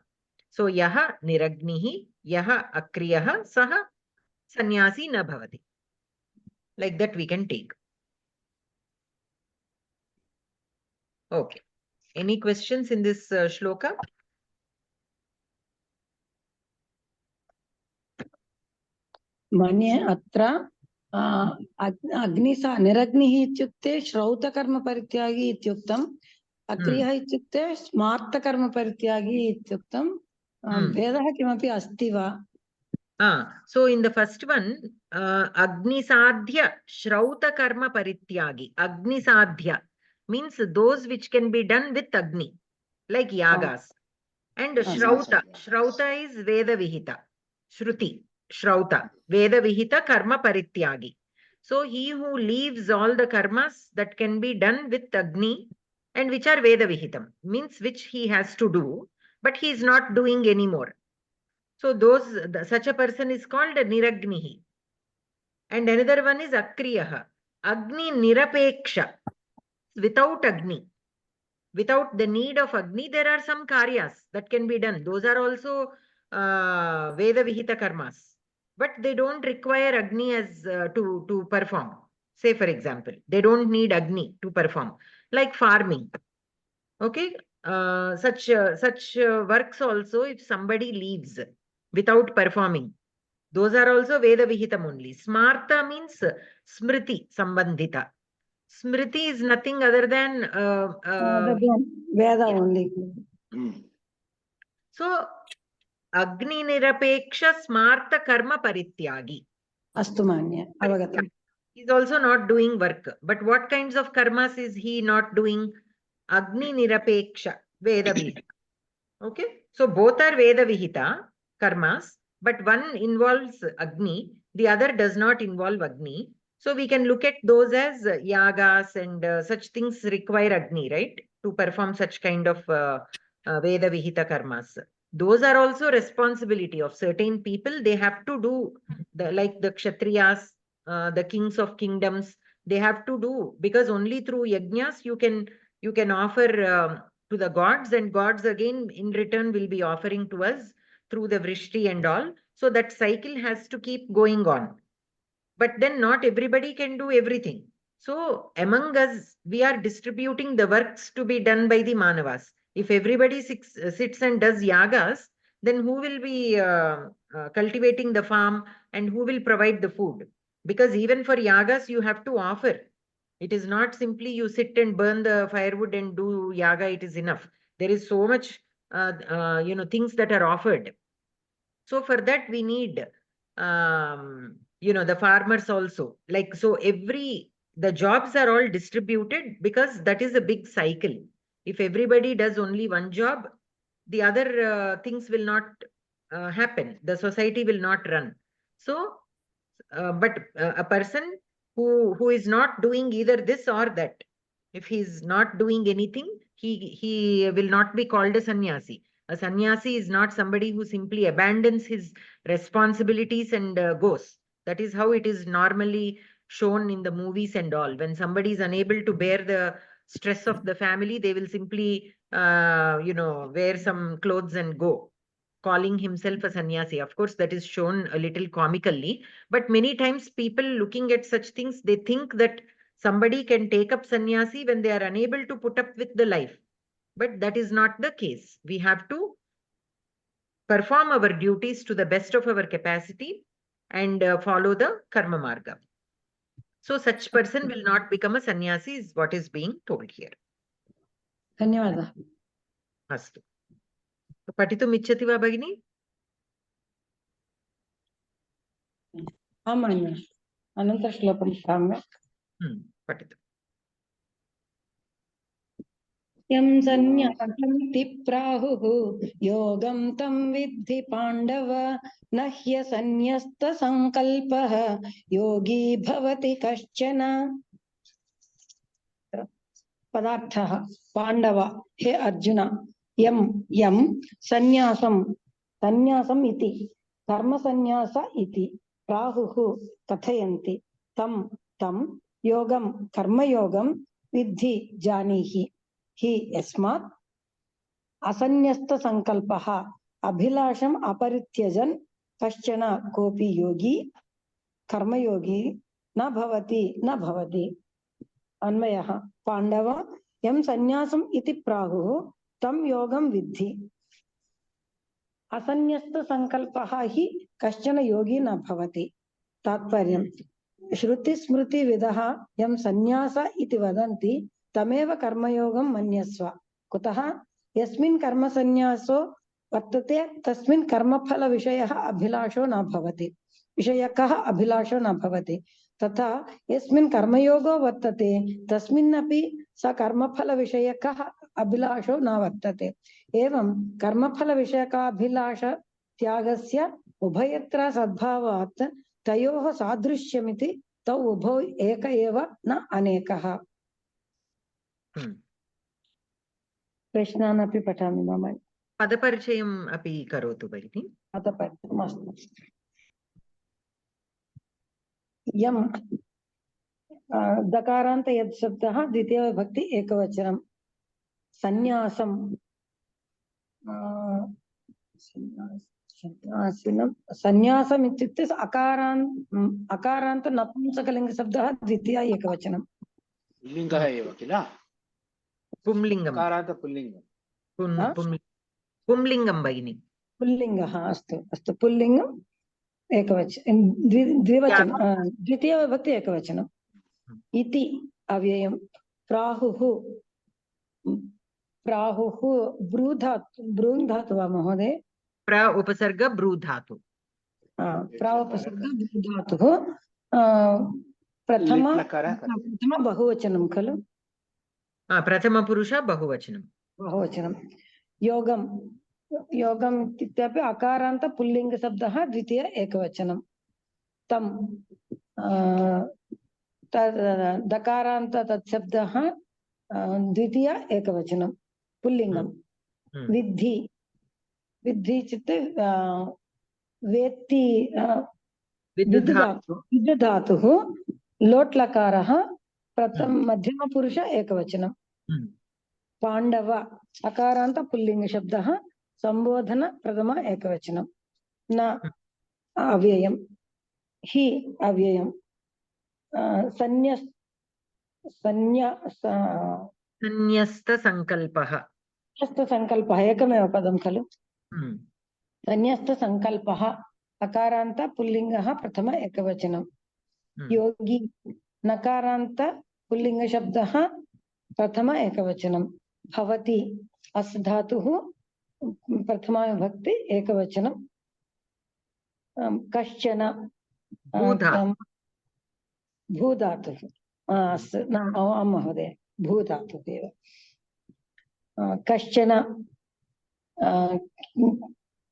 So yaha niragnihi, yaha akriyah, saha sannyasi na bhavati. Like that we can take. Okay. Any questions in this shloka? Manye atra niragnihi ityukte shrautakkarma parityagi ityuktam akriya ityukte smartakarma parityagi ityuktam vedah kimapi asti va? So in the first one, agnisadhya shrauta-karma parityagi. Agnisadhya means those which can be done with agni, like yagas. And shrauta. Shrauta is veda vihita. Shruti. Shrauta. Veda vihita karma parityagi. So he who leaves all the karmas that can be done with agni and which are veda vihitam, means which he has to do, but he is not doing anymore. So such a person is called niragnihi. And another one is akriyaha. Agni nirapeksha. Without agni. Without the need of agni, there are some karyas that can be done. Those are also veda vihita karmas. But they don't require agni as to perform. Say for example, they don't need agni to perform. Like farming. Okay. such works also, if somebody leaves without performing, those are also Veda Vihitam only. Smarta means Smriti Sambandhita. Smriti is nothing other than Veda yeah. only. So Agni Nirapeksha Smarta Karma Parityagi. Astu manya, avagatam. He's also not doing work. But what kinds of karmas is he not doing? Agni Nirapeksha, Veda Vihita. Okay, so both are Veda Vihita karmas, but one involves Agni, the other does not involve Agni. So we can look at those as yagas and such things require Agni, right? To perform such kind of Veda Vihita karmas. Those are also responsibility of certain people. They have to do like the Kshatriyas, the kings of kingdoms. They have to do, because only through yajnas you can offer to the gods, and gods again in return will be offering to us through the vrishti and all. So that cycle has to keep going on. But then not everybody can do everything. So among us, we are distributing the works to be done by the manavas. If everybody sits and does yagas, then who will be cultivating the farm and who will provide the food? Because even for yagas, you have to offer. It is not simply you sit and burn the firewood and do yaga, it is enough. There is so much, things that are offered. So for that, we need, the farmers also. Like, so the jobs are all distributed because that is a big cycle. If everybody does only one job, the other things will not happen. The society will not run. So, but a person who is not doing either this or that, if he's not doing anything, he will not be called a sannyasi. A sannyasi is not somebody who simply abandons his responsibilities and goes. That is how it is normally shown in the movies and all. When somebody is unable to bear the stress of the family, they will simply wear some clothes and go, calling himself a sannyasi. Of course, that is shown a little comically, but many times people looking at such things, they think that somebody can take up sannyasi when they are unable to put up with the life. But that is not the case. We have to perform our duties to the best of our capacity and follow the karma marga. So such person will not become a sannyasi is what is being told here. Dhanyawada. Astu. Patitum ichchati va bhagini? Amanya. Ananta shlokam samyak. Patitum. यं संन्यासमिति प्राहुः योगं तं विद्धि पाण्डव न ह्यसन्न्यस्तसङ्कल्पः योगी भवति कश्चन। पदार्थः पाण्डव हे अर्जुन यं संन्यासम् इति कर्मसन्न्यास इति प्राहुः कथयन्ति तं योगं कर्मयोगं विद्धि जानीहि हि यस्मात् असन्न्यस्तसङ्कल्पः अभिलाषम् अपरित्यजन् कश्चन कोऽपि योगी कर्मयोगी न भवति। अन्वयः पाण्डव यं संन्यासम् इति प्राहुः तं योगं विद्धि असन्न्यस्तसङ्कल्पः हि कश्चन योगी न भवति। तात्पर्यं श्रुतिस्मृतिविदः यं संन्यास इति वदन्ति तमेव कर्मयोगं मन्यस्व। कुतः यस्मिन् कर्मसन्न्यासो वर्तते तस्मिन् कर्मफलविषयः अभिलाषो न भवति, विषयकः अभिलाषो न भवति। तथा यस्मिन् कर्मयोगो वर्तते तस्मिन्नपि स कर्मफलविषयकः अभिलाषो न वर्तते। एवं कर्मफलविषयकाभिलाष त्यागस्य उभयत्र सद्भावात् तयोः सादृश्यमिति तौ उभौ एक एव न अनेकः। प्रश्नान् अपि पठामि मम। पदपरिचयम् अपि करोतु भगिनि। पदपरिचयमस्तु। यं दकारान्त यत् शब्दः द्वितीय विभक्ति एकवचनं। संन्यासं संन्यासम् इत्युक्ते अकारान्त नपुंसकलिङ्गशब्दः द्वितीय एकवचनं। पुल्लिङ्गः एव किल? पुंलिङ्गम्। अकारान्त पुल्लिङ्गम्। पुंलिङ्गं भगिनि पुल्लिङ्गः अस्तु अस्तु पुल्लिङ्गम् एकवचनं द्विवचनं द्वितीयविभक्ति एकवचनम् इति अव्ययं प्राहुः ब्रू धातु वा महोदय प्र उपसर्ग ब्रू धातु प्र उपसर्ग ब्रू धातुः प्रथम बहुवचनं खलु प्रथमपुरुष बहुवचनं योगम् इत्यपि अकारान्त पुल्लिङ्गशब्दः द्वितीय एकवचनं तं दकारान्त तत्शब्दः द्वितीय एकवचनं पुल्लिङ्गं विद्धि इत्युक्ते वेत्ति विद्युधातुः लोट्लकारः प्रथम मध्यमपुरुष एकवचनं पाण्डव अकारान्त पुल्लिङ्गशब्दः संबोधन प्रथम एकवचनं न अव्ययं हि अव्ययं संन्यस्तसङ्कल्पः एकमेव पदं खलु संन्यस्तसङ्कल्पः अकारान्त पुल्लिङ्गः प्रथम एकवचनं योगी नकारान्त पुल्लिङ्गशब्दः प्रथम एकवचनं भवति अस् धातुः प्रथमा विभक्ति एकवचनं कश्चन भूधातुः अस्तु आं महोदय भूधातुः एव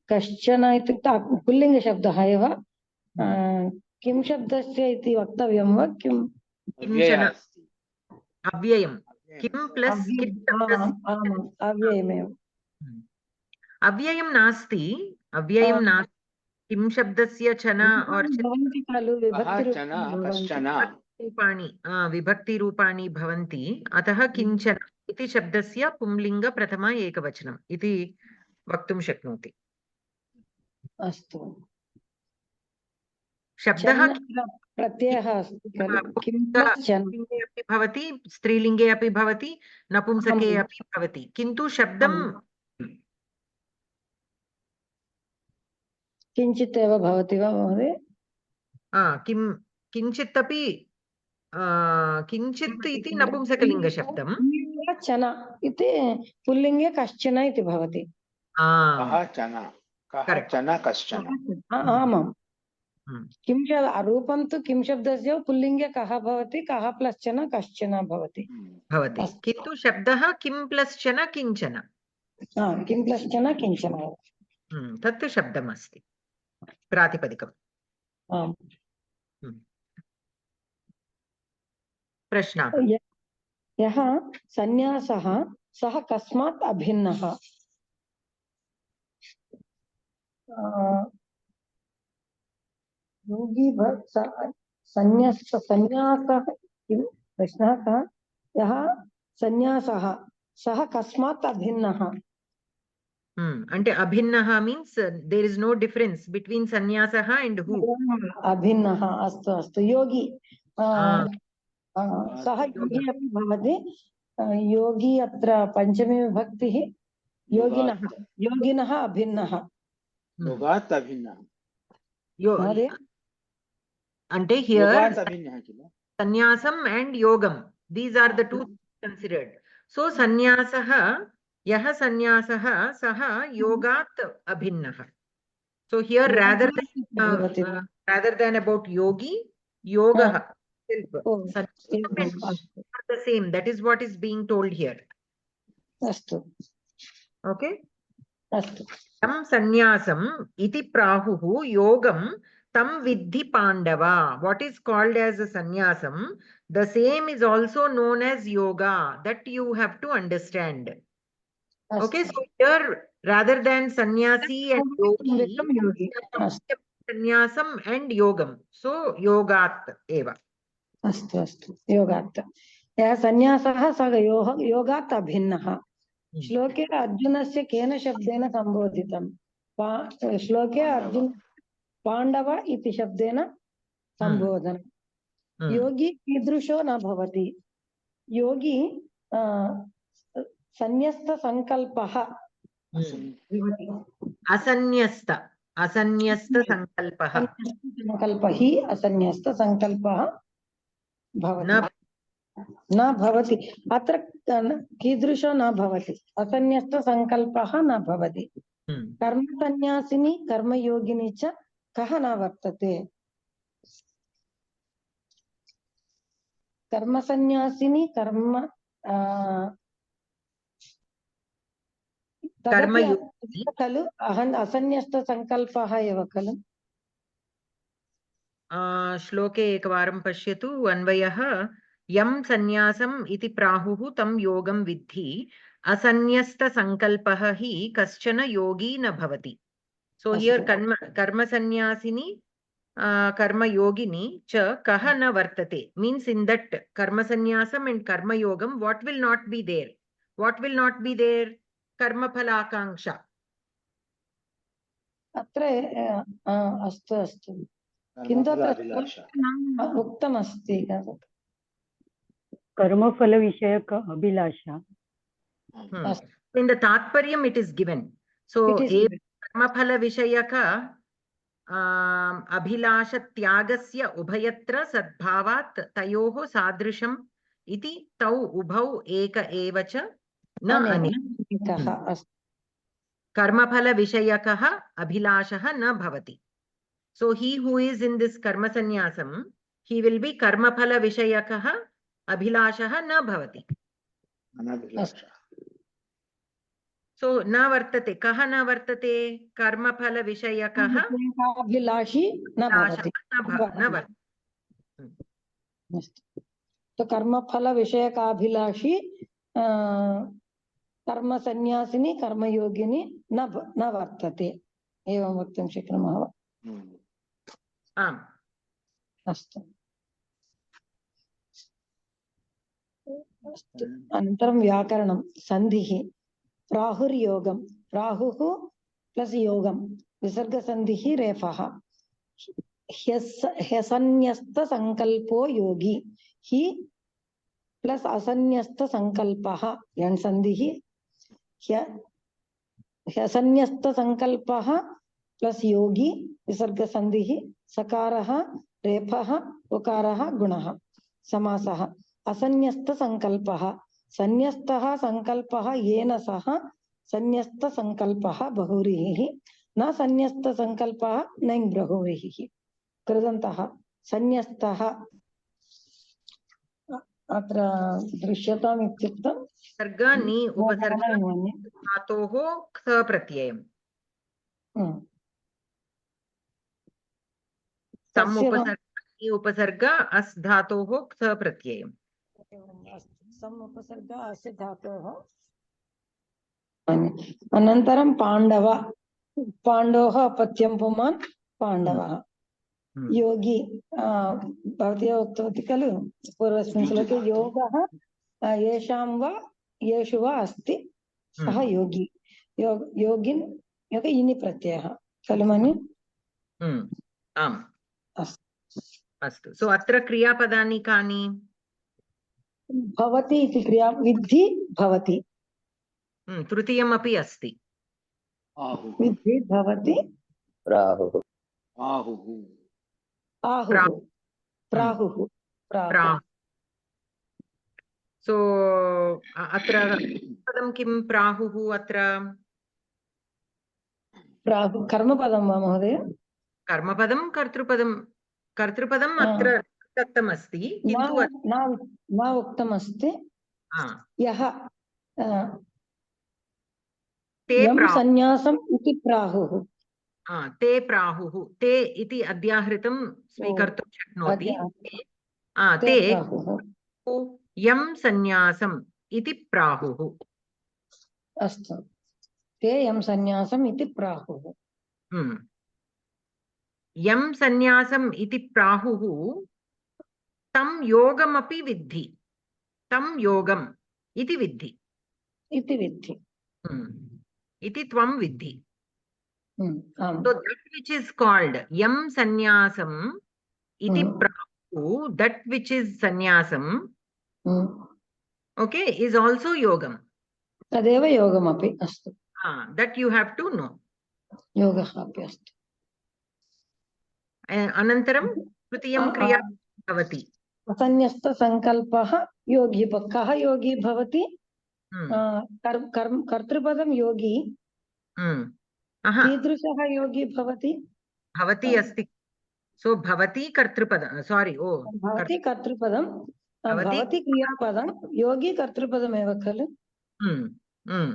कश्चन इत्युक्ते पुल्लिङ्गशब्दः एव किं शब्दस्य इति वक्तव्यं वा किम् अव्ययं किं प्लस् अव्ययमेव अव्ययं नास्ति किं शब्दस्य चन और विभक्तिरूपाणि भवन्ति अतः किञ्चन इति शब्दस्य पुंलिङ्ग प्रथम एकवचनम् इति वक्तुं शक्नोति अस्तु शब्दः प्रत्ययः भवति स्त्रीलिङ्गे अपि भवति नपुंसके अपि भवति किन्तु शब्दं किञ्चित् एव भवति वा महोदय किञ्चित् अपि किञ्चित् इति नपुंसकलिङ्गशब्दं चन इति पुल्लिङ्गे कश्चन इति भवति आमां किं रूपं तु किं शब्दस्य पुल्लिङ्गे कः भवति कः प्लश्चन कश्चन भवति किन्तु शब्दः किं प्लश्चन किञ्चन किं प्लश्चन किञ्चन तत्तु शब्दम् अस्ति प्रातिपदिकम् प्रश्नः यः सन्न्यासः सः कस्मात् अभिन्नः योगी सन्न्यासः प्रश्नः कः यः सन्न्यासः सः कस्मात् अभिन्नः అంటే అభిన్నః means there is no difference between సన్యాసః అండ్ హూ అభిన్నः अस्तु अस्तु योगी सः योगी अपि भवति योगी अत्र पंचमी विभक्तिः योगिनः अभिन्नः योगात् अभिन्नः అంటే హియర్ సన్యాసం అండ్ యోగం these are the two considered so సన్యాసః यः सन्यासः सः योगात् अभिन्नः so here rather than about yogi yogah the same that is what is being told here astu okay astu tam sanyasam iti prahuh yogam tam viddhi pandava what is called as a sanyasam the same is also known as yoga that you have to understand. Okay, so here rather than sannyasi and yogi, sannyasam and yogam. So yogat eva. अस्तु योगात् यः सन्यासः सः योगात् अभिन्नः श्लोके अर्जुनस्य केन शब्देन संबोधितं श्लोके अर्जुन पाण्डव इति शब्देन संबोधनं योगी कीदृशो न भवति योगी सन्न्यस्तसङ्कल्पः असन्न्यस्तसङ्कल्पः हि असन्न्यस्तसङ्कल्पः भवति न भवति अत्र कीदृशो न भवति असन्न्यस्तसङ्कल्पः न भवति कर्मसन्न्यासिनी कर्मयोगिनी च कः न वर्तते कर्मसन्न्यासिनी कर्म खलु असन्न्यस्तसङ्कल्पः एव खलु श्लोके एकवारं पश्यतु अन्वयः यं सन्न्यासम् इति प्राहुः तं योगं विद्धि असन्न्यस्तसङ्कल्पः हि कश्चन योगी न भवति सो हियर कर्मसन्न्यासिनी कर्मयोगिनी च कः न वर्तते मीन्स इन दट कर्मसन्न्यासम and कर्मयोगम what will not be there कर्मफलाकांक्षा अत्र अस्तु अस्तु किन्तु उक्तमस्ति कर्मफलविषयक अभिलाषा in the तात्पर्यम् it is given so कर्मफलविषयक अभिलाषत्यागस्य उभयत्र सद्भावात् तयोः सादृशम् इति तौ उभौ एक एव च न अनेकः कर्मफलविषयकः अभिलाषः न भवति so he who is in this karma sannyasam he will be कर्मफलविषयकः अभिलाषः न भवति so न वर्तते कः न वर्तते कर्मफलविषयकः अभिलाषी न भवति तो कर्मफलविषयकाभिलाषी कर्मसन्न्यासिनी कर्मयोगिनी न वर्तते एवं वक्तुं शक्नुमः वा आम् अस्तु अनन्तरं व्याकरणं सन्धिः प्राहुर्योगं प्राहुः प्लस योगं विसर्गसन्धिः रेफः ह्यसन्न्यस्तसङ्कल्पो योगी हि प्लस असन्न्यस्तसङ्कल्पः यण् सन्धिः ह्यसन्न्यस्तसङ्कल्पः प्लस योगी विसर्गसन्धिः सकारः रेफः उकारः गुणः समासः असन्न्यस्तसङ्कल्पः सन्न्यस्तः सङ्कल्पः येन सह सन्न्यस्तसङ्कल्पः बहुव्रीहिः न सन्न्यस्तसङ्कल्पः नैङ् बहुव्रीहिः कृदन्तः सन्न्यस्तः अत्र दृश्यताम् इत्युक्तं सर्ग नि उपसर्ग धातोः ख प्रत्ययम् सम् उपसर्ग नि उपसर्ग अस् धातोः ख प्रत्ययम् सम् उपसर्ग अस्य धातोः अनन्तरं पाण्डव पाण्डवः अपत्यं पुमान् पाण्डवः योगी भवती उक्तवती खलु पूर्वस्मिन् श्लोके योगः येषां वा येषु वा अस्ति सः योगी योगिन् योग इनि प्रत्ययः खलु मनि आम् अस्तु सो अत्र क्रियापदानि कानि भवति इति क्रिया विद्धि भवति तृतीयमपि अस्ति विद्धि भवति प्राहुः प्राहुः सो अत्र पदं किं प्राहुः अत्र प्राहुः कर्मपदं वा महोदय कर्मपदं कर्तृपदम् अत्र दत्तमस्ति किन्तु न उक्तमस्ति यः यं सन्न्यासम् इति प्राहुः ते प्राहुः ते इति अध्याहृतं स्वीकर्तुं शक्नोति ते यं सन्न्यासम् इति प्राहुः अस्तु ते यं सन्न्यासम् इति प्राहुः यं सन्न्यासम् इति प्राहुः तं योगमपि विद्धि तं योगम् इति विद्धि इति त्वं विद्धि so that which is called yam sannyasam iti prahu that which is sannyasam okay is also yogam तदेव योगमपि अस्तु That you have to know. योगः अपि अस्तु Anantaram Trutiyam Kriya Bhavati. असन्न्यस्तसङ्कल्पः योगी कः योगी भवति कर्तृपदं योगी कीदृशः योगी भवति Bhavati asti. So Bhavati Kartrupada. Sorry. Oh. भवति कर्तृपदं भवति क्रियापदं योगी कर्तृपदमेव खलु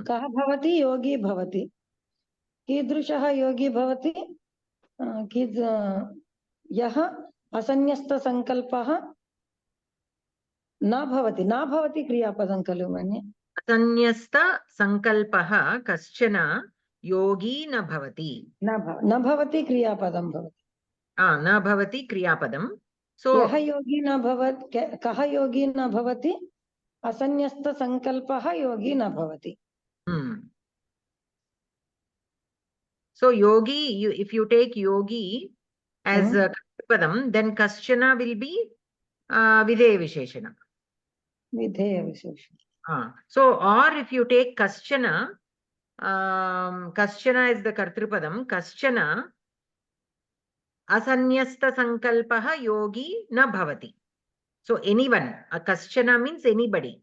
कः भवति योगी भवति कीदृशः योगी भवति यः असन्न्यस्तसङ्कल्पः न भवति क्रियापदं खलु मन्ये असन्न्यस्तसङ्कल्पः कश्चन योगी न भवति न भवति क्रियापदं भवति न भवति क्रियापदं सो यः योगी न भवति कः योगी न भवति असन्न्यस्तसङ्कल्पः योगी न भवति so yogi if you take yogi as a padam then kaschana will be videya visheshana so or if you take kaschana kaschana is the kartrupadam kaschana asanyasta sankalpaha yogi na bhavati so anyone kaschana means anybody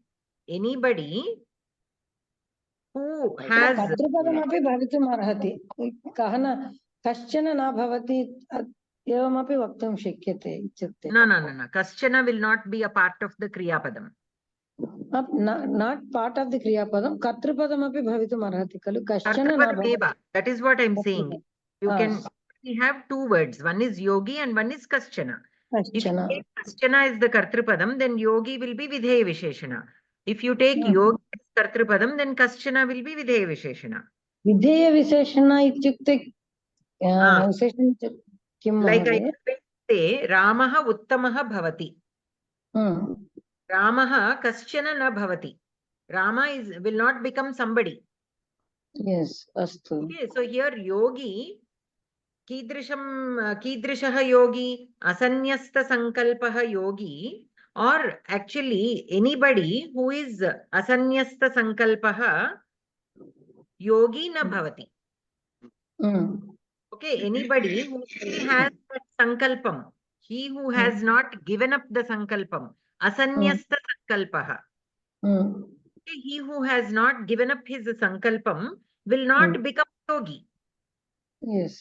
who has कर्तृपदमपि भवितुम् अर्हति कः न कश्चन न भवति एवमपि वक्तुं शक्यते इत्युक्ते no kaschana will not be a part of the kriya padam not part of the kriya padam कर्तृपदमपि भवितुम् अर्हति खलु कश्चन न भवति that is what I'm saying you can we have two words one is yogi and one is kaschana if you take kaschana is the kartrupadam then yogi will be videya visheshana if you take yogi as kartrupadam then kaschana will be videya visheshana इत्युक्ते like I say ramah uttamah bhavati ramah kaschana na bhavati rama will not become somebody yes astu okay so here yogi कीदृशः योगी असन्न्यस्तसङ्कल्पः योगी or actually anybody who is asanyasta yogi na bhavati okay anybody who has that sankalpam he who has not given up the sankalpam asanyasta okay, he who has not given up his sankalpam will not become yogi yes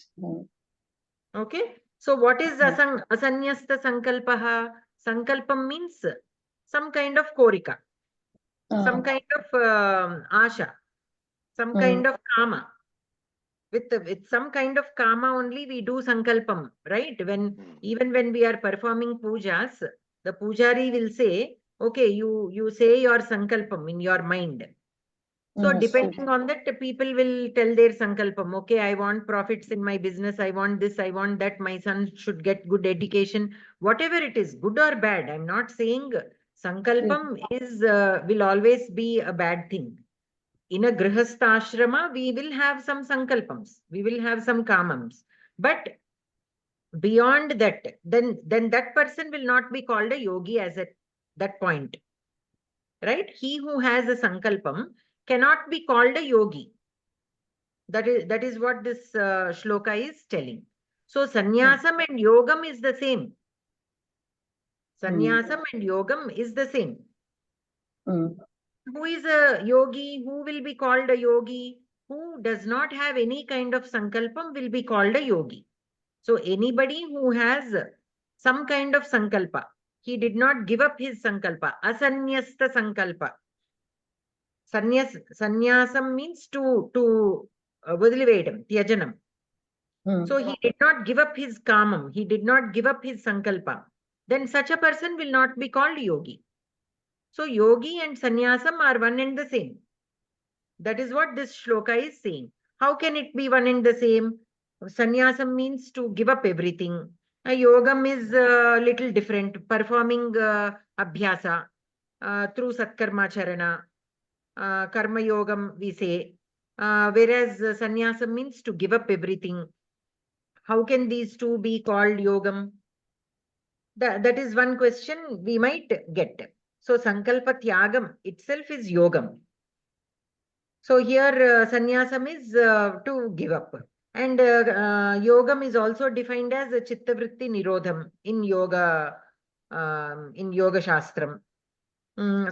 okay so what is asanyasta sankalpaha sankalpam means some kind of korika some kind of asha some kind of kama with some kind of kama only we do sankalpam right even when we are performing pujas the pujari will say okay you say your sankalpam in your mind so depending on that people will tell their sankalpam okay I want profits in my business I want this I want that my son should get good education whatever it is good or bad I'm not saying sankalpam is will always be a bad thing in a grihastha ashrama we will have some sankalpams we will have some kamams but beyond that then that person will not be called a yogi as at that point right he who has a sankalpam cannot be called a yogi that is what this shloka is telling so sannyasam and yogam is the same sannyasam and yogam is the same who is a yogi who will be called a yogi who does not have any kind of sankalpam will be called a yogi so anybody who has some kind of sankalpa he did not give up his sankalpa asanyasta sankalpa sannyasam means to vadilevedam tyajanam so he did not give up his kamam he did not give up his sankalpa then such a person will not be called yogi so yogi and sannyasam are one and the same that is what this shloka is saying how can it be one and the same sannyasam means to give up everything yogam is a little different performing abhyasa through satkarma charana karma yogam we say whereas sannyasam means to give up everything how can these two be called yogam that is one question we might get so sankalpa tyagam itself is yogam So here sannyasam is to give up. And yogam is also defined as a chitta vritti nirodham in yoga shastram.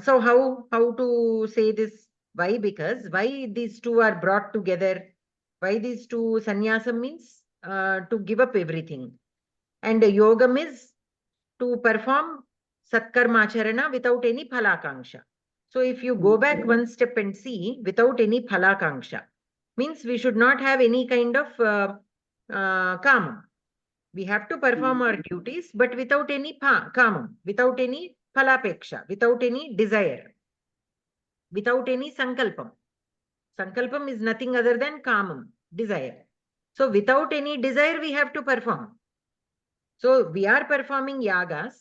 So how to say this? Why? Because why these two are brought together? Why these two? Sannyasam means to give up everything, and yogam is to perform satkarma acharana without any phalakanksha. So if you go back one step and see, without any phalakanksha, means we should not have any kind of kamam. We have to perform our duties, but without any kamam, without any phalapeksha, without any desire, without any sankalpam. Sankalpam is nothing other than kamam, desire. So without any desire, we have to perform. So we are performing yagas,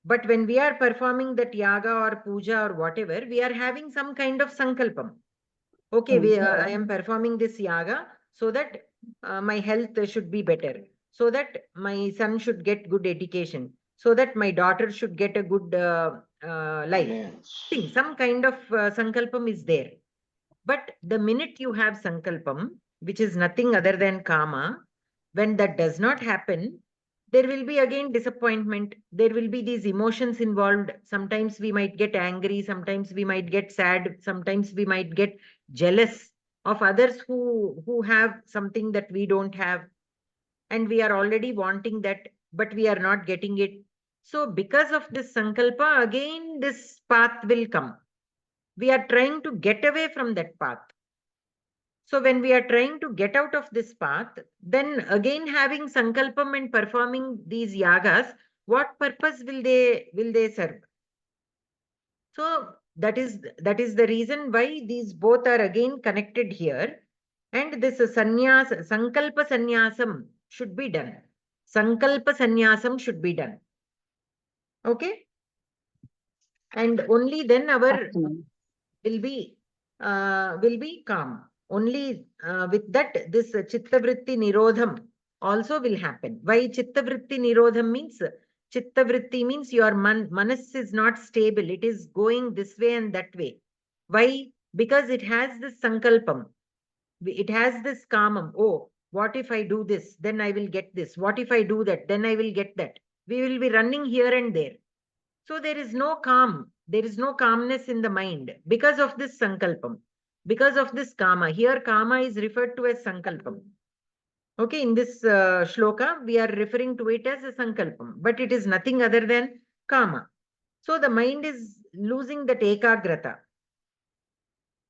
but when we are performing that yaga or puja or whatever, we are having some kind of sankalpam. Okay, I am performing this yaga so that my health should be better, so that my son should get good education, so that my daughter should get a good life. See, some kind of sankalpam is there. But the minute you have sankalpam, which is nothing other than kama, when that does not happen, there will be again disappointment. There will be these emotions involved. Sometimes we might get angry, sometimes we might get sad, sometimes we might get jealous of others who have something that we don't have, and we are already wanting that, but we are not getting it. So because of this sankalpa, again this path will come. We are trying to get away from that path. So when we are trying to get out of this path, then again having sankalpam and performing these yagas, what purpose will they serve? So that is the reason why these both are again connected here. And this sankalpa sannyasam should be done. Sankalpa sannyasam should be done. Okay? And only then our will be calm. Only with that, this chitta vritti nirodham also will happen. Why chitta vritti nirodham means? Chitta vritti means your manas is not stable. It is going this way and that way. Why? Because it has this sankalpam. It has this kamam. Oh, what if I do this? Then I will get this. What if I do that? Then I will get that. We will be running here and there. So there is no calm. There is no calmness in the mind because of this sankalpam, because of this kama. Here kama is referred to as sankalpam. Okay, in this shloka, we are referring to it as a sankalpam, but it is nothing other than kama. So the mind is losing that ekagrata.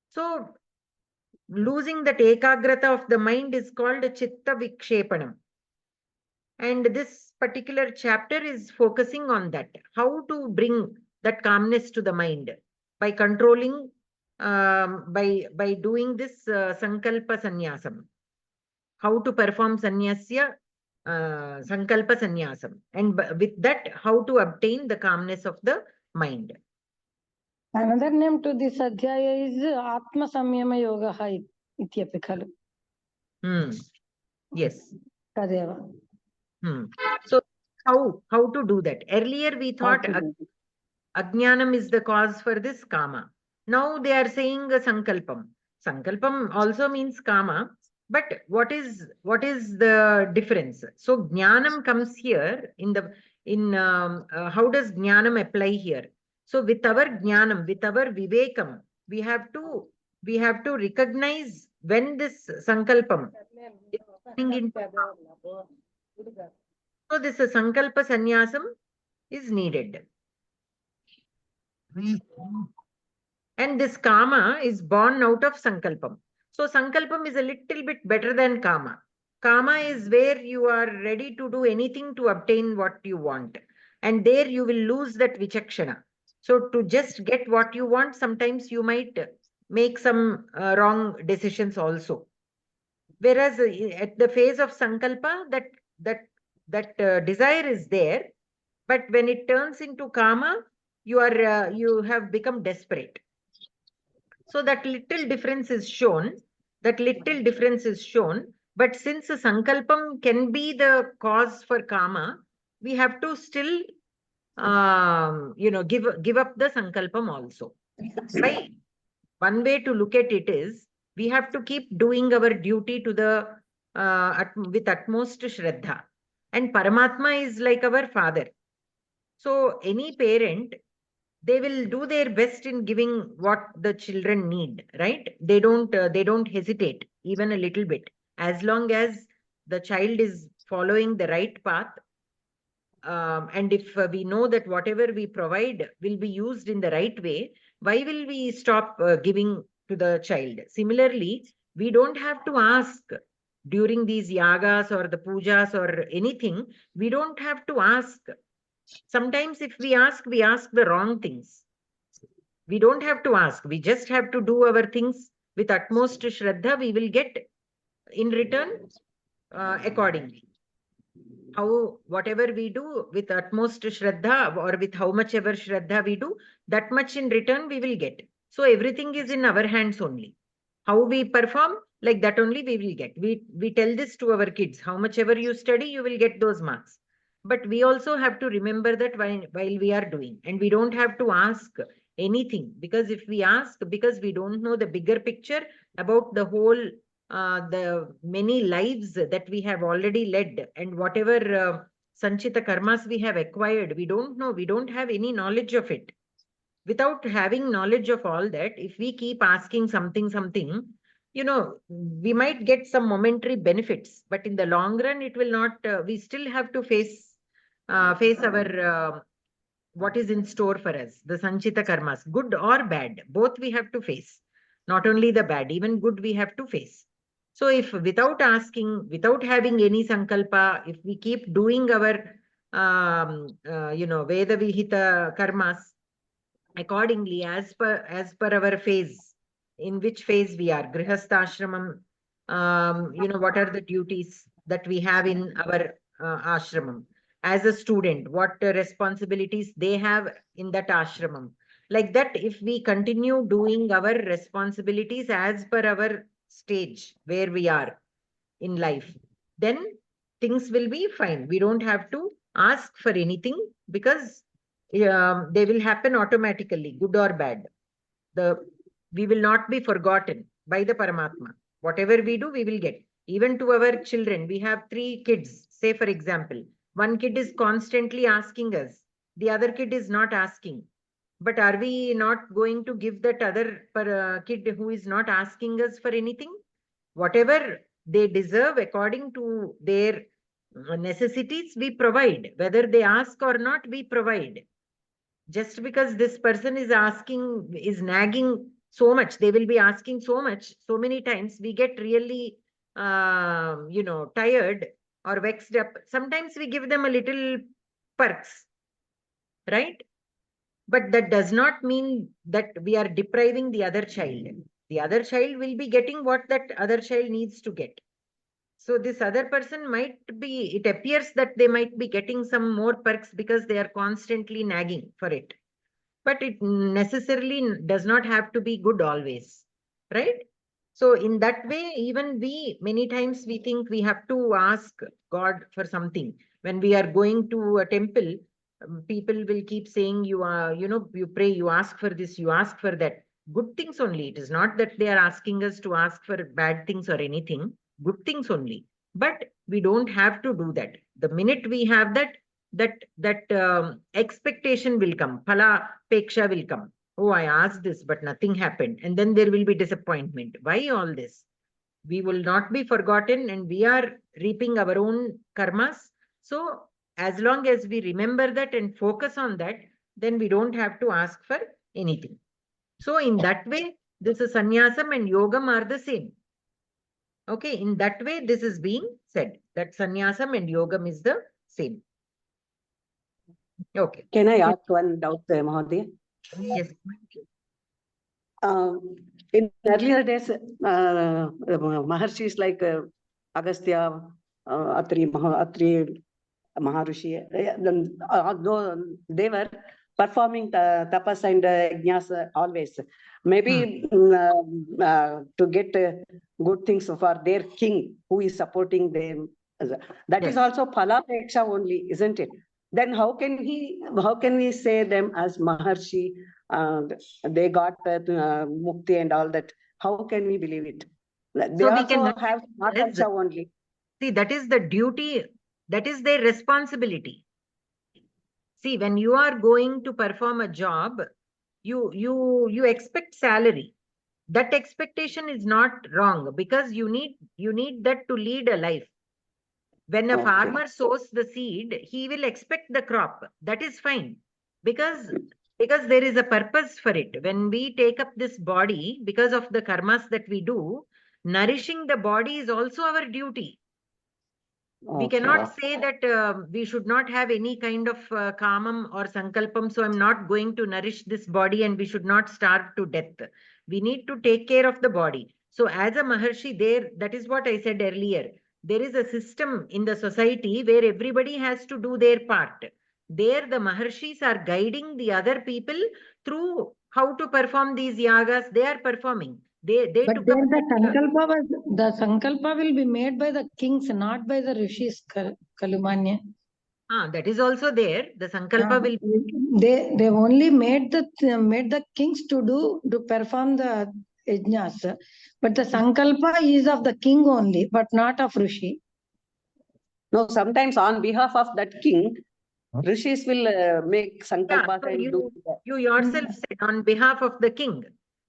So losing that ekagrata of the mind is called chitta vikshepanam. And this particular chapter is focusing on that, how to bring that calmness to the mind by controlling, by doing this sankalpa sannyasam, how to perform sannyasya, sankalpa sannyasam, and with that, how to obtain the calmness of the mind. Another name to this adhyaya is Atma Samyama Yoga ityapi khalu. Yes. Tadeva. So how to do that? Earlier we thought Ajnanam is the cause for this kama. Now they are saying sankalpam. Sankalpam also means kama, but what is the difference? So jnanam comes here how does jnanam apply here? So with our jnanam, with our vivekam, we have to recognize when this sankalpam is coming into. So this sankalpa sannyasam is needed. And this kama is born out of sankalpam. So sankalpam is a little bit better than kama. Kama is where you are ready to do anything to obtain what you want. And there you will lose that vichakshana. So to just get what you want, sometimes you might make some wrong decisions also. Whereas at the phase of sankalpa, that desire is there, but when it turns into kama, you have become desperate. So that little difference is shown. But since sankalpam can be the cause for kama, we have to still, give up the sankalpam also. one way to look at it is, we have to keep doing our duty to the with utmost Shraddha. And Paramatma is like our father. So any parent, they will do their best in giving what the children need, right? They don't hesitate even a little bit. As long as the child is following the right path, and if we know that whatever we provide will be used in the right way, why will we stop giving to the child? Similarly, we don't have to ask during these yagas or the pujas or anything. We don't have to ask. Sometimes if we ask the wrong things. We don't have to ask. We just have to do our things with utmost Shraddha. We will get in return accordingly. How whatever we do with utmost Shraddha, or with how much ever Shraddha we do, that much in return we will get. So everything is in our hands only. How we perform, like that only we will get. We tell this to our kids. How much ever you study, you will get those marks. But we also have to remember that while we are doing, and we don't have to ask anything, because if we ask, because we don't know the bigger picture about the whole the many lives that we have already led, and whatever sanchita karmas we have acquired, we don't know, we don't have any knowledge of it. Without having knowledge of all that, if we keep asking something, we might get some momentary benefits, but in the long run, it will not, we still have to face our what is in store for us, the sanchita karmas, good or bad, both we have to face. Not only the bad, even good we have to face. So if without asking, without having any sankalpa, if we keep doing our, Veda Vihita karmas accordingly, as per our phase, in which phase we are, Grihastha ashramam, what are the duties that we have in our ashramam? As a student, what responsibilities they have in that ashramam. Like that, if we continue doing our responsibilities as per our stage where we are in life, then things will be fine. We don't have to ask for anything, because they will happen automatically, good or bad. We will not be forgotten by the Paramatma. Whatever we do, we will get. Even to our children, we have 3 kids, say for example. One kid is constantly asking us. The other kid is not asking. But are we not going to give that other kid who is not asking us for anything? Whatever they deserve according to their necessities, we provide. Whether they ask or not, we provide. Just because this person is asking, is nagging so much, they will be asking so much, so many times, we get really, tired or vexed up. Sometimes we give them a little perks, right? But that does not mean that we are depriving the other child. The other child will be getting what that other child needs to get. So this other person might be, it appears that they might be getting some more perks because they are constantly nagging for it. But it necessarily does not have to be good always, right? So in that way, even we, many times we think we have to ask God for something. When we are going to a temple, people will keep saying, you pray, you ask for this, you ask for that. Good things only. It is not that they are asking us to ask for bad things or anything. Good things only. But we don't have to do that. The minute we have that expectation will come. Phala peksha will come. Oh, I asked this, but nothing happened. And then there will be disappointment. Why all this? We will not be forgotten, and we are reaping our own karmas. So as long as we remember that and focus on that, then we don't have to ask for anything. So in that way, this is sannyasam and yogam are the same. Okay, in that way, this is being said, that sannyasam and yogam is the same. Okay. Can I ask one doubt, Mahodaya? Yes. In earlier days, Maharshis like Agastya, Atri Maharishi, though they were performing tapas and yajnas always. Maybe to get good things for their king who is supporting them. That is also phala peksha only, isn't it? Then how can we say them as Maharshi they got mukti and all that. How can we believe it? They So we also can have Akansha only. see, that is the duty, that is their responsibility. See, when you are going to perform a job, you expect salary. That expectation is not wrong, because you need that to lead a life. When a farmer sows the seed, he will expect the crop. That is fine, because there is a purpose for it. When we take up this body, because of the karmas that we do, nourishing the body is also our duty. We cannot say that we should not have any kind of kamam or sankalpam, so I'm not going to nourish this body and we should not starve to death. We need to take care of the body. So as a Maharshi, that is what I said earlier. There is a system in the society where everybody has to do their part. There the Maharshis are guiding the other people through how to perform these yagas. They are performing. They But took then up the sankalpa will be made by the kings, not by the rishis, Kalumanya. that is also there. The sankalpa will. They only made the kings to perform the yajnas, but the sankalpa is of the king only, but not of rishi. No, sometimes on behalf of that king, rishis will make sankalpas So and do. you yourself said on behalf of the king.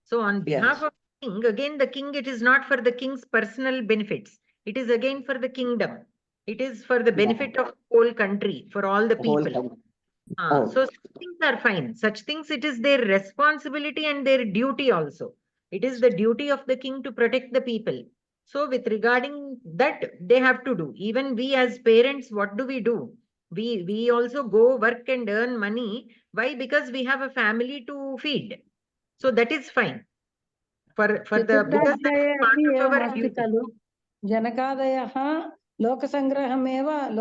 So on behalf of the king, again the king, it is not for the king's personal benefits. It is again for the kingdom. It is for the benefit of the whole country, for all the people. So such things are fine. Such things, it is their responsibility and their duty also. It is the duty of the king to protect the people. So with regarding that, they have to do. Even we as parents, what do? We also go work and earn money. Why? Because we have a family to feed. So that is fine. Because that is part of our duty. Janakadayaha lokasangраhameva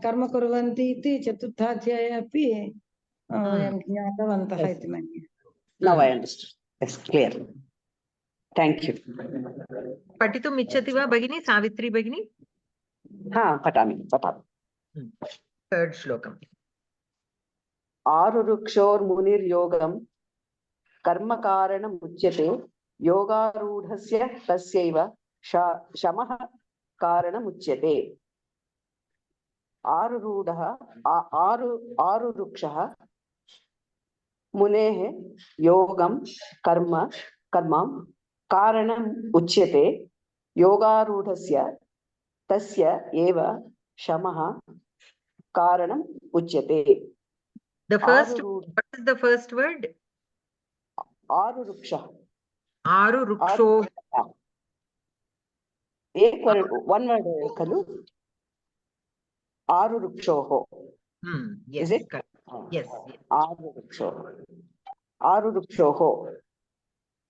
karma kuruvanti iti chaturthadhyaya api jnatavantah iti manye. Now I understood. It's clear. Thank you. Patitum ichchati va bhagini, Savitri bhagini? Patami. Third shlokam. Arurukshor munir yogam karma karanam uchyate yogarudhasya tasyaiva shamaha karanam uchyate. Arurukshaha munehe yogam karma karanam uchyate yogarudhasya tasya eva shamaha karanam uchyate. The first, what is the first word? Aruruksha. Aruruksho. One word, Kalu. Arurukshoho. Yes. Is it? Correct. Yes. Arurukshoho.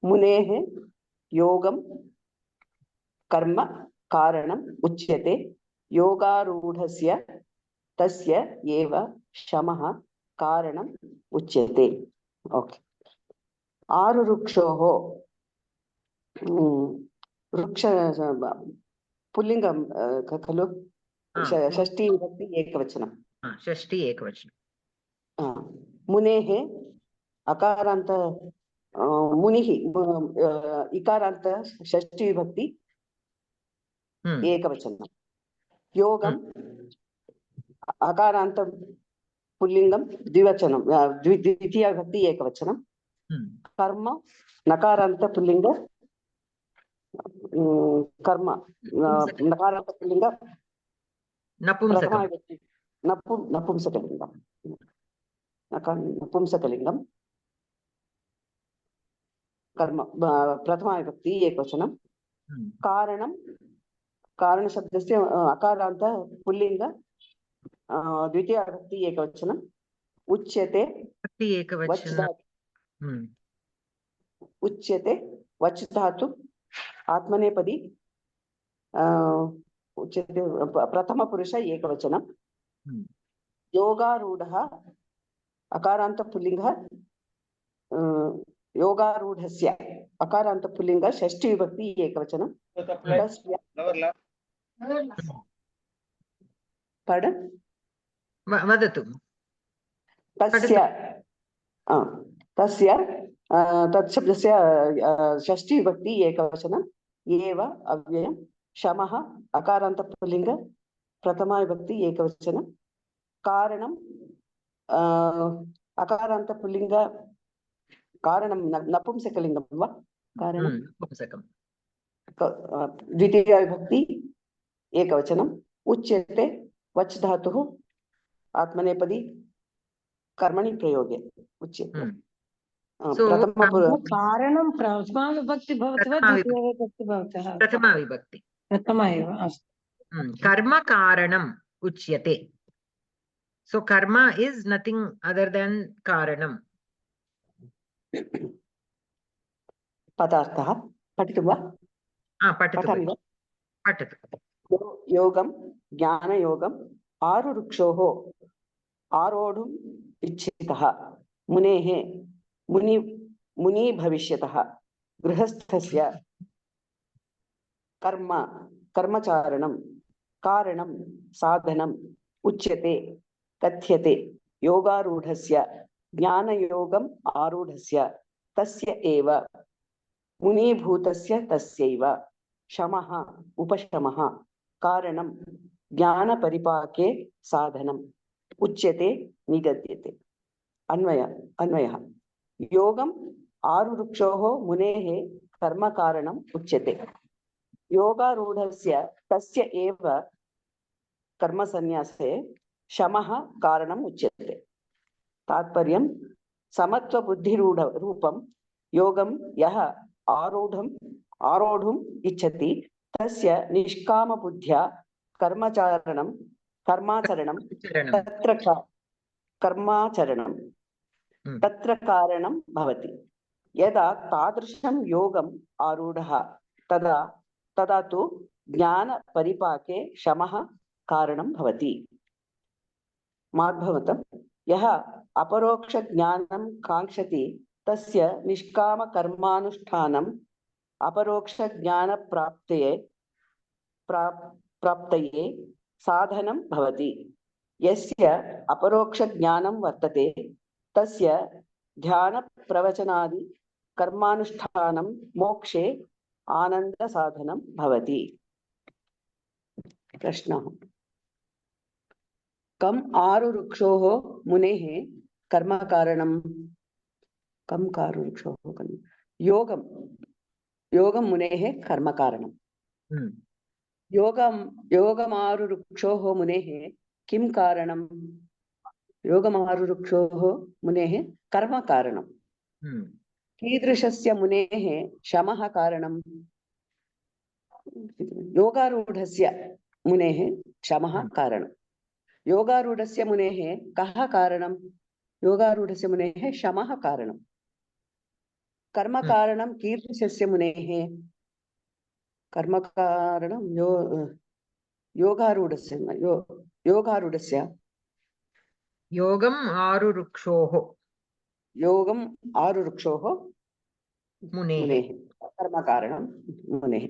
Munehe yogam karma karanam uchyate yogarudhasya tasya eva shamaha karanam uchyate. Okay. Arurukshoho. Ruksha pullingam kalu. Shashti vibhakti ekavachanam. Shashti ekavachanam. Munehe akaranta munihi ikaranta shashti vibhakti ekavachanam. Yogam akaranta pullingam dvivachanam dvitiya vibhakti ekavachanam. Karma nakaranta pullinga karma nakaranta pullinga napumsakalingam. Napumsakalingam. Karma prathama vibhakti ekvachanam. Karanam karana shabdasya akaranta pullinga dvitiya vibhakti ekvachanam. Uchyate uchyate vachdhatu atmanepadi uchyate prathama purusha ekavachanam. Yogarudha akaranta pullinga yogarudhasya akaranta pullinga shashti vibhakti ekavachanam. Pardon? Vadatu. Tasya तस्य तत्शब्दस्य षष्ठी विभक्ति एकवचनम् एव अव्ययं शमः अकारान्तपुल्लिङ्ग प्रथमा विभक्ति एकवचनं कारणं अकारान्तपुल्लिङ्ग कारणं नपुंसकलिङ्गं वा कारणं नपुंसकं द्वितीया विभक्ति एकवचनम् उच्यते वच् धातुः आत्मनेपदी कर्मणि प्रयोगे उच्यते कारणं प्रथमा विभक्ति भवति वा द्वितीया विभक्ति भवति प्रथमा विभक्ति प्रथमा एव अस्तु कर्म कारणम् उच्यते so karma is nothing other than karanam पदार्थः पठितुं वा पठतु योगं ज्ञानयोगम् आरुरुक्षोः आरोढुम् इच्छितः मुनेः मुनि भविष्यतः गृहस्थस्य कर्मचारणं कारणं साधनम् उच्यते कथ्यते योगारूढस्य ज्ञानयोगम् आरूढस्य तस्य एव मुनीभूतस्य तस्यैव शमः उपशमः कारणं ज्ञानपरिपाके साधनम् उच्यते निगद्यते अन्वयः योगम् आरुरुक्षोः मुनेः कर्मकारणम् उच्यते योगारूढस्य तस्य एव कर्मसन्न्यासे शमः कारणम् उच्यते तात्पर्यं समत्वबुद्धिरूपं योगं यः आरोढुम् इच्छति तस्य निष्कामबुद्ध्या कर्माचरणं तत्र कारणं भवति यदा तादृशं योगम् आरूढः तदा तु ज्ञानपरिपाके शमः कारणं भवति माध्वमतं यः अपरोक्षज्ञानं काङ्क्षति तस्य निष्कामकर्मानुष्ठानम् अपरोक्षज्ञानप्राप्तये साधनं भवति यस्य अपरोक्षज्ञानं वर्तते तस्य ध्यानप्रवचनादि कर्मानुष्ठानं मोक्षे आनन्दसाधनं भवति प्रश्नः कम् आरुरुक्षोः मुनेः कर्मकारणं कं कारुरुक्षोः योगं मुनेः कर्मकारणं योगमारुरुक्षोः मुनेः किं कारणं योगमारुरुक्षोः मुनेः कर्मकारणं कीदृशस्य मुनेः शमः कारणं योगारूढस्य मुनेः शमः कारणं योगारूढस्य मुनेः कः कारणं योगारूढस्य मुनेः शमः कारणं कर्मकारणं कीदृशस्य मुनेः कर्मकारणं योगारूढस्य योगम् आरुरुक्षोः मुनेः कर्मकारणं मुनेः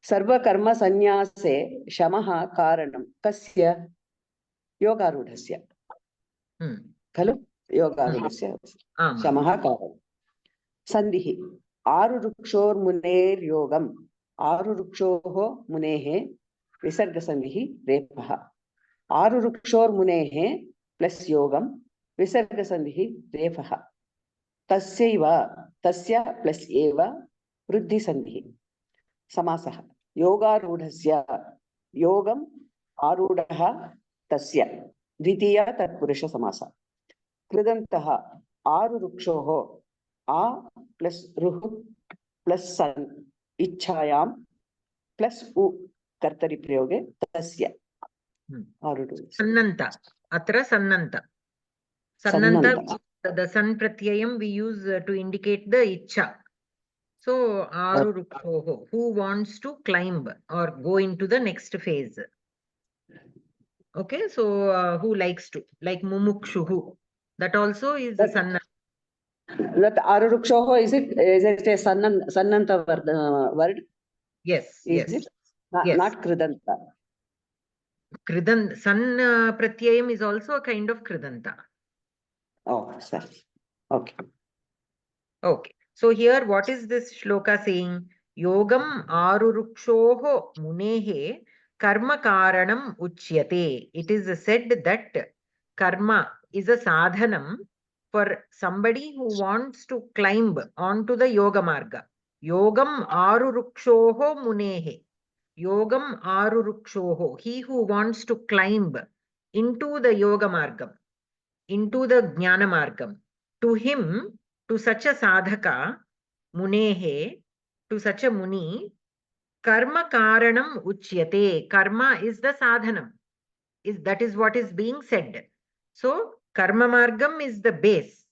सर्वकर्मसन्न्यासे शमः कारणं कस्य योगारूढस्य खलु योगारूढस्य शमः कारणं सन्धिः आरुरुक्षोर्मुनेर्योगम् आरुरुक्षोः मुनेः विसर्गसन्धिः रेफः आरुरुक्षोर्मुनेः प्लस योगं विसर्गसन्धिः रेफः तस्य प्लस एव वृद्धिसन्धिः समासः योगारूढस्य योगम् आरूढः तस्य द्वितीया तत्पुरुष समासः कृदन्तः आरुरुक्षोः आ प्लस रुः प्लस सन् इच्छायां प्लस उ कर्तरि प्रयोगे तस्य सन्नन्त अत्र सन्नन्त the sun pratyayam we use to indicate the ichha so arurukshoho who wants to climb or go into the next phase okay so who likes to like mumukshuhu that also is sannanta that arurukshoho is it a sannanta word yes is it not kridanta sun pratyayam is also a kind of kridanta oh sir Okay. Okay. So here, what is this shloka saying? Yogam arurukshoho munehe karma karanam uchyate. It is said that karma is a sadhanam for somebody who wants to climb onto the yoga marga. Yogam arurukshoho munehe. Yogam arurukshoho. He who wants to climb into the yoga margam, into the jnana margam. To him, to such a sadhaka, munehe, to such a muni, karma karanam uchyate. Karma is the sadhanam. That is what is being said. So, karma margam is the base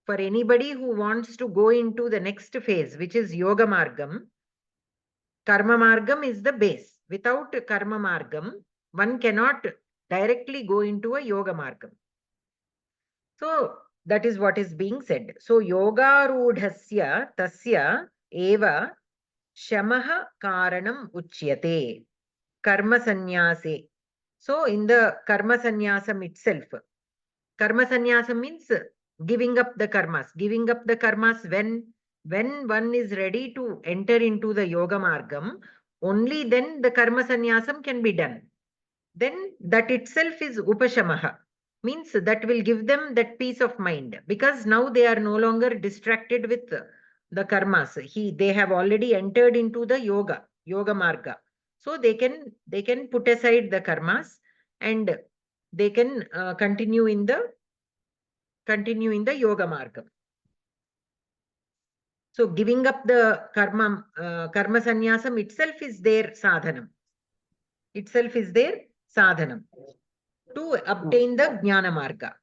for anybody who wants to go into the next phase, which is yoga margam. Karma margam is the base. Without karma margam, one cannot directly go into a yoga margam. So that is what is being said. So yoga rudhasya tasya eva shamaha karanam uchyate karma sannyase. So in the karma sannyasam itself, karma sannyasam means giving up the karmas. Giving up the karmas when one is ready to enter into the yoga margam, only then the karma sannyasam can be done. Then that itself is upashamaha, means that will give them that peace of mind, because now they are no longer distracted with the karmas. They have already entered into the yoga marga. So they can put aside the karmas and they can continue in the yoga marga. So giving up the karma sannyasam itself is their sadhanam. To obtain the jnana marga.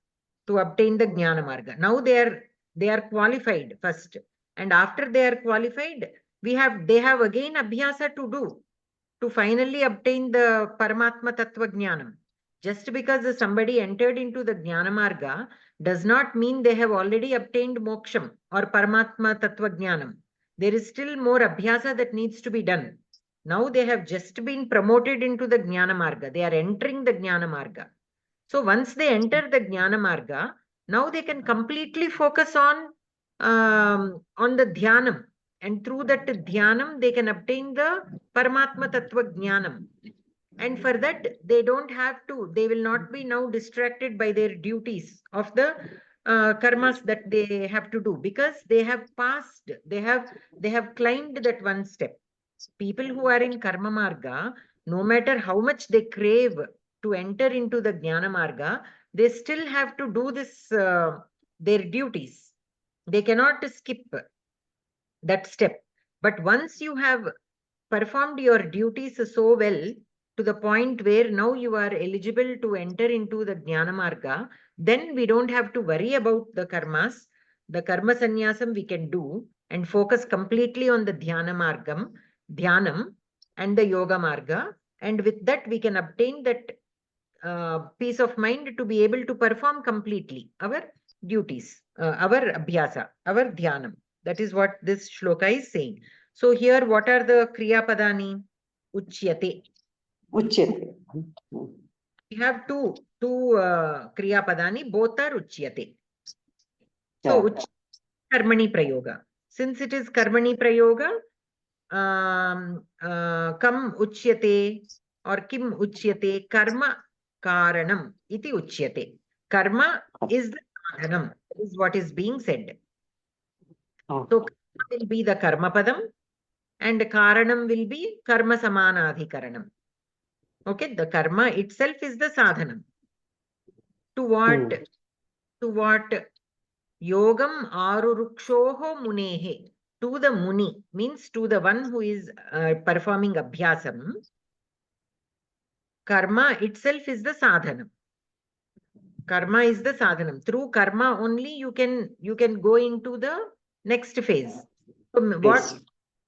Now they are qualified first, and after they are qualified, they have again abhyasa to do to finally obtain the Paramatma Tattva Jnanam. Just because somebody entered into the Jnana Marga does not mean they have already obtained moksham or Paramatma Tattva Jnanam. There is still more abhyasa that needs to be done. Now they have just been promoted into the Jnana Marga. They are entering the Jnana Marga. So once they enter the Jnana Marga, now they can completely focus on the Dhyanam. And through that Dhyanam, they can obtain the Paramatma Tattva Jnanam. And for that, they will not be now distracted by their duties of the karmas that they have to do, because they have passed, they have climbed that one step. People who are in karma marga, no matter how much they crave to enter into the jnana marga, they still have to do this, their duties. They cannot skip that step. But once you have performed your duties so well to the point where now you are eligible to enter into the jnana marga, then we don't have to worry about the karmas. The karma sannyasam we can do and focus completely on the dhyanam and the yoga marga, and with that we can obtain that peace of mind to be able to perform completely our duties, our abhyasa, our dhyanam. That is what this shloka is saying. So here, what are the kriya padani? Uchyate. Uchyate. We have two kriya padani, both are uchyate. So karmani prayoga. Since it is karmani prayoga, kam uchyate or kim uchyate, karma karanam iti uchyate. Karma is the sadhanam, is what is being said. So karma will be the karma padam and karanam will be karma samanadhikaranam. Okay, the karma itself is the sadhanam. To what? To what? Yogam arurukshoho munehe. To the muni, means to the one who is performing abhyasam. Karma itself is the sadhanam. Karma is the sadhanam. Through karma only you can go into the next phase. So what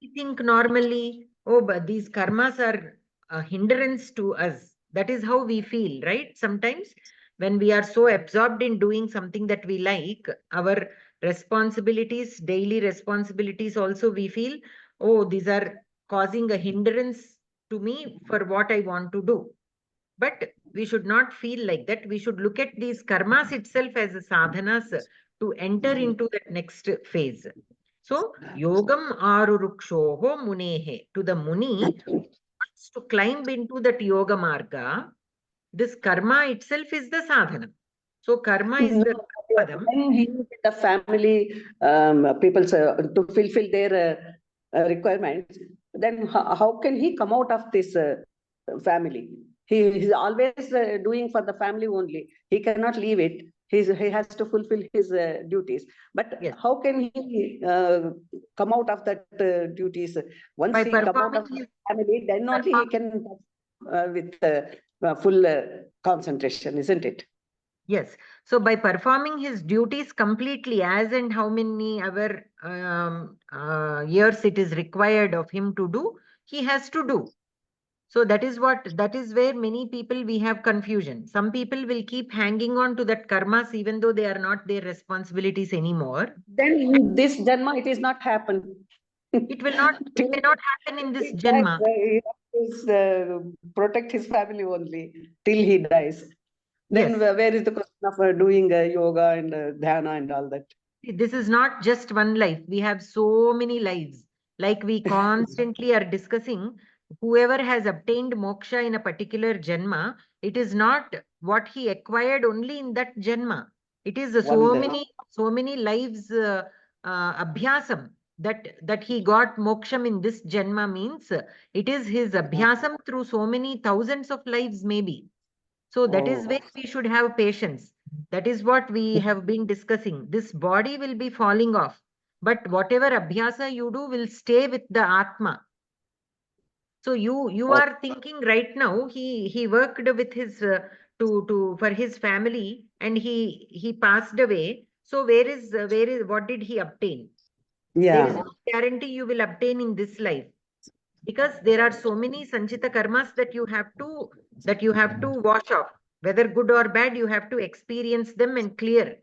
we think normally, oh, but these karmas are a hindrance to us. That is how we feel, right? Sometimes when we are so absorbed in doing something that we like, our responsibilities, daily responsibilities also, we feel, oh, these are causing a hindrance to me for what I want to do. But we should not feel like that. We should look at these karmas itself as sadhanas to enter into that next phase. So, yogam arurukshoho munehe, to the muni wants to climb into that yoga marga. This karma itself is the sadhana. So, karma is the padam. When he is with the family, people to fulfill their requirements, then how can he come out of this family? He is always doing for the family only. He cannot leave it. He has to fulfill his duties. But Yes. how can he come out of that duties? Once By he come out performing of the his family, then only he can with full concentration, isn't it? Yes. So by performing his duties completely, as and how many other years it is required of him to do, he has to do. So that is where many people we have confusion. Some people will keep hanging on to that karmas even though they are not their responsibilities anymore. Then in this janma, it is not happen. It may not happen in this janma. He has to protect his family only till he dies. Then Yes. where is the question of doing yoga and dhyana and all that? This is not just one life. We have so many lives. Like we constantly are discussing, whoever has obtained moksha in a particular janma, it is not what he acquired only in that janma. It is so many lives abhyasam that he got moksham in this janma means it is his abhyasam through so many thousands of lives maybe. So that is where we should have patience. That is what we have been discussing. This body will be falling off, but whatever abhyasa you do will stay with the Atma. So you are thinking right now, he worked with his for his family and he passed away. So where is what did he obtain? There is Yeah. no guarantee you will obtain in this life, because there are so many sanchita karmas that you have to wash off. Whether good or bad, you have to experience them and clear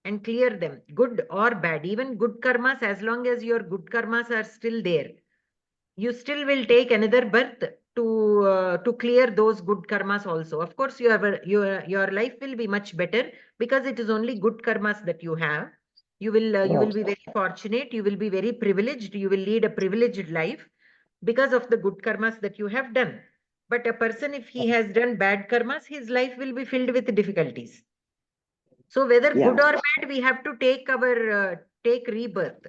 them, good or bad. Even good karmas, as long as your good karmas are still there, you still will take another birth to clear those good karmas also. Of course, your life will be much better because it is only good karmas that you have. You will be very fortunate. You will be very privileged. You will lead a privileged life because of the good karmas that you have done. But a person, if he has done bad karmas, his life will be filled with difficulties. So whether good or bad, we have to take rebirth.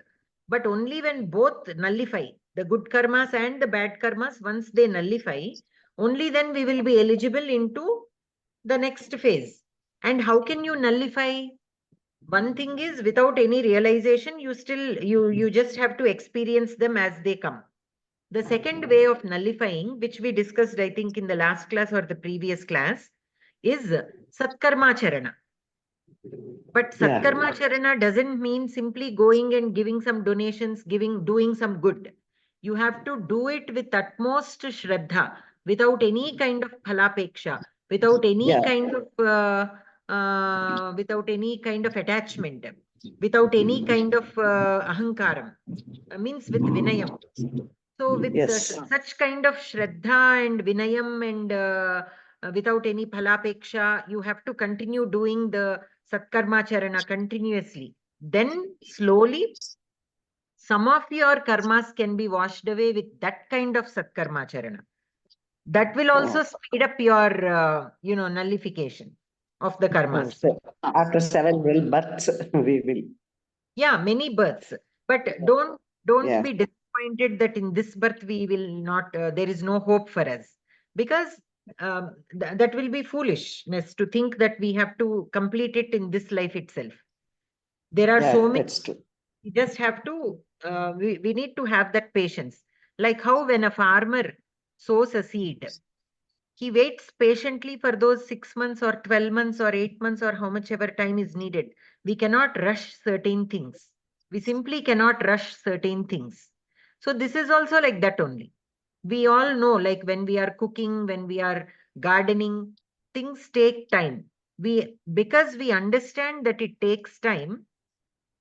But only when both nullify, the good karmas and the bad karmas, once they nullify, only then we will be eligible into the next phase. And how can you nullify? One thing is, without any realization, you just have to experience them as they come. The second way of nullifying, which we discussed, I think, in the last class or the previous class, is Satkarma Charana. But Satkarma Charana doesn't mean simply going and giving some donations, doing some good. You have to do it with utmost Shraddha, without any kind of phalapeksha, without any kind of attachment, without any kind of ahankaram, means with vinayam. So with such kind of Shraddha and Vinayam and without any phalapeksha, you have to continue doing the Satkarma Charana continuously. Then slowly, some of your karmas can be washed away with that kind of Satkarma Charana. That will also speed up your, nullification of the karmas. After several births, we will. Yeah, many births. But don't be disappointed that in this birth we will not, there is no hope for us. Because that will be foolishness to think that we have to complete it in this life itself. There are so many. That's true. We just have to, we need to have that patience. Like how when a farmer sows a seed, he waits patiently for those 6 months or 12 months or 8 months or how much ever time is needed. We cannot rush certain things. We simply cannot rush certain things. So this is also like that only. We all know, like when we are cooking, when we are gardening, things take time. Because we understand that it takes time,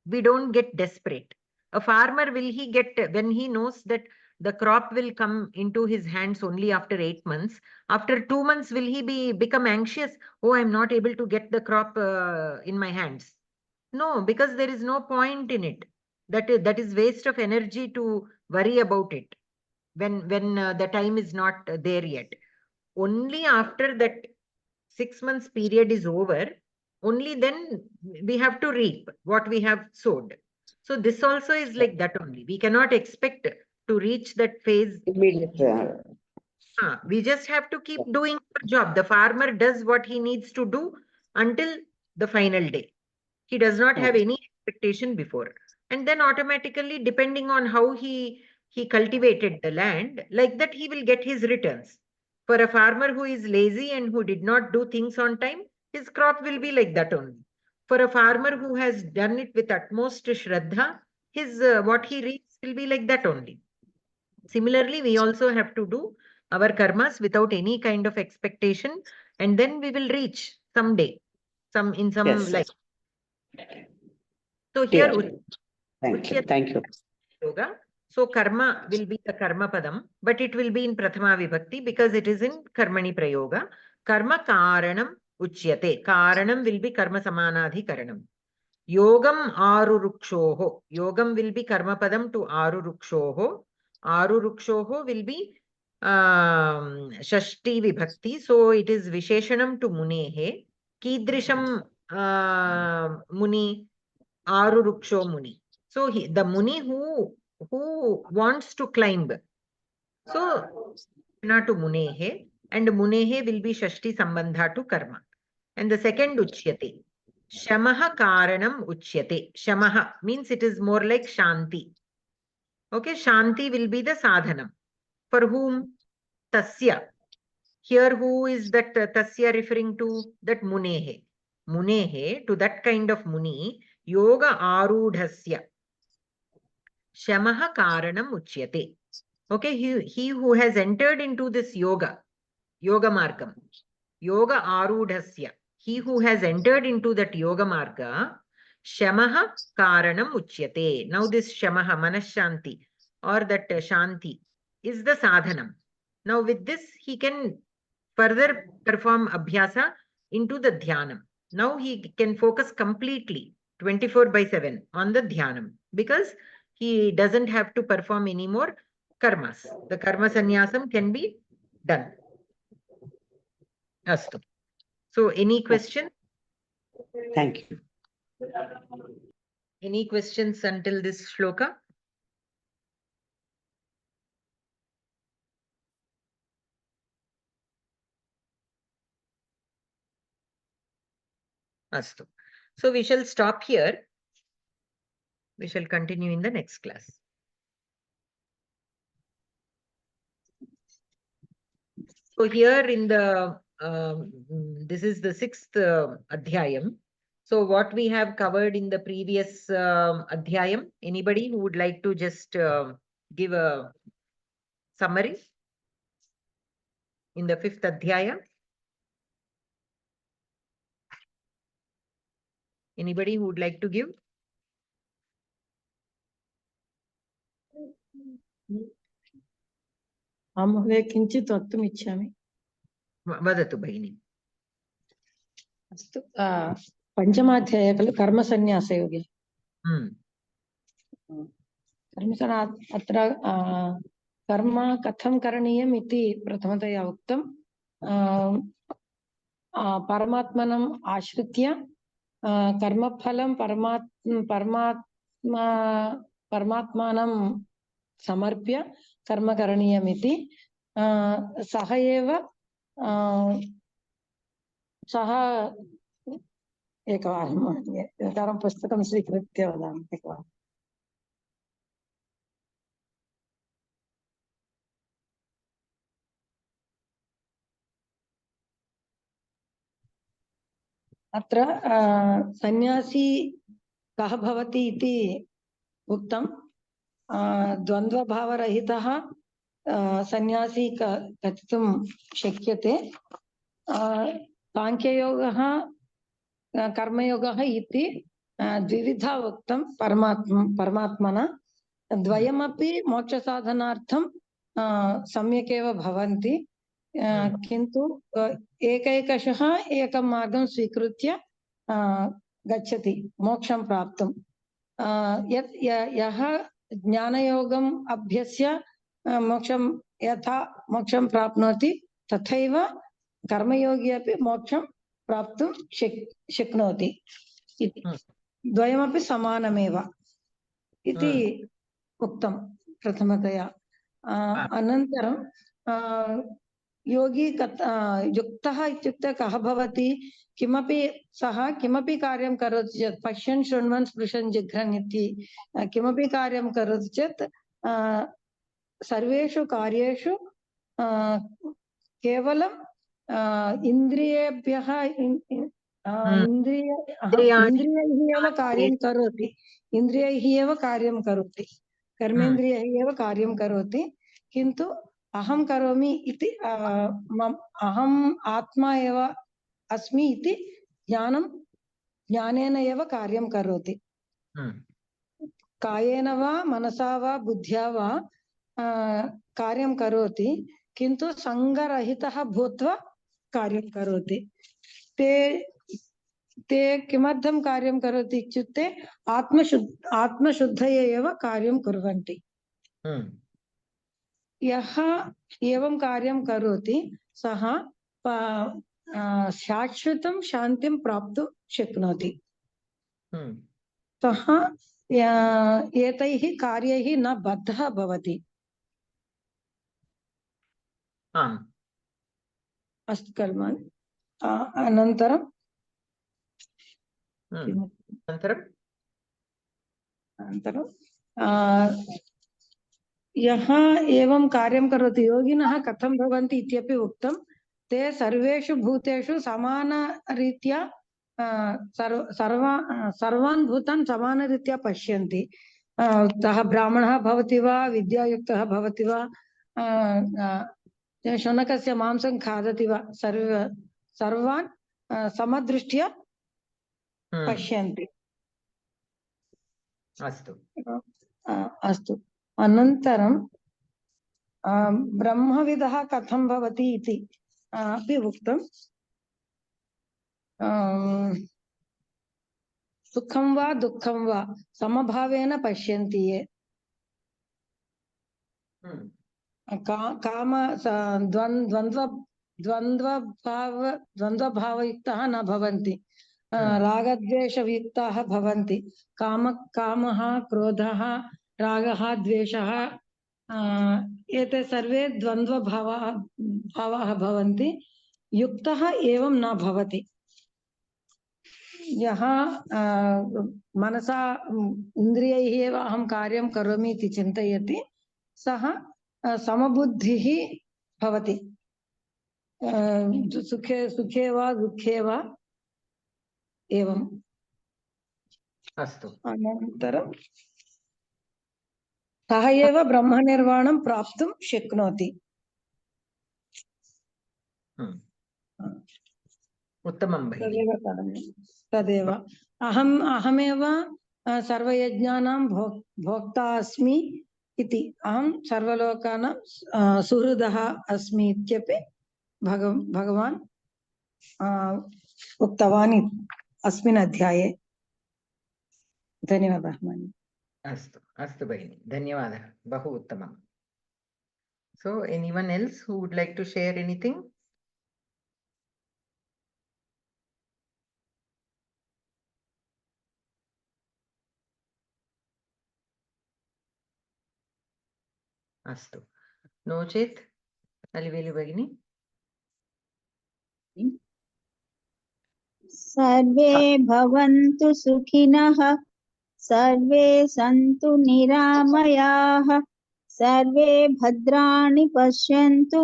we don't get desperate. A farmer, will he get, when he knows that the crop will come into his hands only after 8 months, after 2 months, will he become anxious? Oh, I'm not able to get the crop in my hands. No, because there is no point in it. That is waste of energy to worry about it when the time is not there yet. Only after that 6 months period is over, only then we have to reap what we have sowed. So this also is like that only. We cannot expect to reach that phase Immediate. we just have to keep doing our job. The farmer does what he needs to do until the final day. He does not have any expectation before. And then automatically, depending on how he cultivated the land, like that he will get his returns. For a farmer who is lazy and who did not do things on time, his crop will be like that only. For a farmer who has done it with utmost shraddha, his what he reaps will be like that only. Similarly, we also have to do our karmas without any kind of expectation, and then we will reach someday, in some life. So here, Thank you. Yoga. So karma will be the karma padam, but it will be in prathama vibhakti because it is in karmani prayoga. Karma karanam uchyate. Karanam will be karma samanadhi karanam. Yogam arurukshoho. Yogam will be karma padam to arurukshoho. Arurukshoho will be shashti vibhakti. So it is visheshanam to munehe. Kidrisham muni, aruruksho muni. So the muni who wants to climb. So to munehe, and munehe will be shashti sambandha to karma. And the second uchyate. Shamaha karanam uchyate. Shamaha means it is more like shanti. Okay, shanti will be the sadhanam. For whom? Tasya. Here who is that tasya referring to? That munehe. Munehe, to that kind of muni, yoga arudhasya. Shamaha karanam uchyate. Okay, he who has entered into this yoga margam, yoga arudhasya. He who has entered into that yoga marga, shamaha karanam uchyate. Now this shamaha, manashanti, or that shanti, is the sadhanam. Now with this, he can further perform abhyasa into the dhyanam. Now he can focus completely 24/7 on the dhyanam because he doesn't have to perform any more karmas. The karma sannyasam can be done. Astu. So any question? Thank you. Any questions until this shloka? Astu. So we shall stop here. We shall continue in the next class. So here in the, this is the 6th adhyayam. So what we have covered in the previous adhyayam, anybody who would like to just give a summary in the 5th adhyaya? Anybody who would like to give? महोदय किञ्चित् वक्तुम् इच्छामि। वदतु भगिनि। अस्तु, पञ्चमाध्यायः खलु कर्मसन्न्यासयोगे। अत्र कर्म कथं करणीयम् इति प्रथमतया उक्तं। परमात्मनम् आश्रित्य कर्मफलं परमात्मानं समर्प्य कर्म करणीयमिति सः एव सः एकवारं पुस्तकं स्वीकृत्य वदामि एकवारम्। अत्र सन्यासी कः भवति इति उक्तं। द्वन्द्वभावरहितः सन्यासी कथितुं शक्यते। सांख्ययोगः कर्मयोगः इति द्विविधा उक्तं परमात्मना। द्वयमपि मोक्षसाधनार्थं सम्यक् एव भवन्ति, किन्तु एकैकशः एकं मार्गं स्वीकृत्य गच्छति मोक्षं प्राप्तुं यः ज्ञानयोगम् अभ्यस्य मोक्षं यथा मोक्षं प्राप्नोति तथैव कर्मयोगी अपि मोक्षं प्राप्तुं शक्नोति इति द्वयमपि समानमेव इति उक्तं प्रथमतया अनन्तरं योगी युक्तः इत्युक्ते कः भवति किमपि सः किमपि कार्यं करोति चेत् पश्यन् शृण्वन् स्पृशन् जिघ्रन् इति किमपि कार्यं करोति चेत् सर्वेषु कार्येषु केवलं इन्द्रियेभ्यः इन्द्रियैः एव कार्यं करोति इन्द्रियैः एव कार्यं करोति कर्मेन्द्रियैः एव कार्यं करोति किन्तु अहं करोमि इति अहम् आत्मा एव अस्मि इति ज्ञानेन एव कार्यं करोति कायेन वा मनसा वा बुद्ध्या वा कार्यं करोति किन्तु सङ्गरहितः भूत्वा कार्यं करोति ते किमर्थं कार्यं करोति इत्युक्ते आत्मशुद्धये एव कार्यं कुर्वन्ति यः एवं कार्यं करोति सः शाश्वतं शान्तिं प्राप्तुं शक्नोति सः एतैः कार्यैः न बद्धः भवति अस्तु कर्माणि अनन्तरं यः एवं कार्यं करोति योगिनः कथं भवन्ति इत्यपि उक्तं ते सर्वेषु भूतेषु समानरीत्या सर्वान् भूतान् समानरीत्या पश्यन्ति सः ब्राह्मणः भवति वा विद्यायुक्तः भवति वा शुनकस्य मांसं खादति वा सर्वान् समदृष्ट्या पश्यन्ति अस्तु अनन्तरं ब्रह्मविदः कथं भवति इति अपि उक्तं सुखं वा दुःखं वा समभावेन पश्यन्ति ये काम द्वन्द्वभावयुक्तः न भवन्ति रागद्वेषयुक्ताः भवन्ति कामः क्रोधः रागः द्वेषः एते सर्वे द्वन्द्वभावाः भवन्ति युक्तः एवं न भवति यः मनसा इन्द्रियैः एव अहं कार्यं करोमि इति चिन्तयति सः समबुद्धिः भवति सुखे वा दुःखे वा एवम् अस्तु अनन्तरं सः एव ब्रह्मनिर्वाणं प्राप्तुं शक्नोति उत्तमं भगिनि तदेव अहमेव सर्वयज्ञानां भोक्ता अस्मि इति अहं सर्वलोकानां सुहृदः अस्मि इत्यपि भगवान् उक्तवान् अस्मिन् अध्याये धन्यवादः अस्तु अस्तु भगिनि धन्यवादः बहु उत्तमं so anyone else who would like to share anything अस्तु नो चेत् अलिवेलु भगिनि सर्वे भवन्तु सुखिनः सर्वे सन्तु निरामयाः सर्वे भद्राणि पश्यन्तु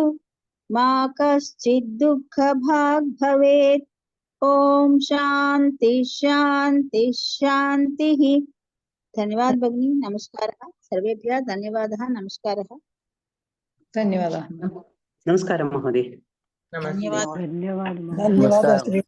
मा कश्चित् दुःखभाग् भवेत् ओम शांति शांति शान्तिः। धन्यवाद भगिनी, नमस्कारः सर्वेभ्यः, धन्यवादः, नमस्कारः। धन्यवादः नमस्कारः महोदय। नमस्ते धन्यवादः।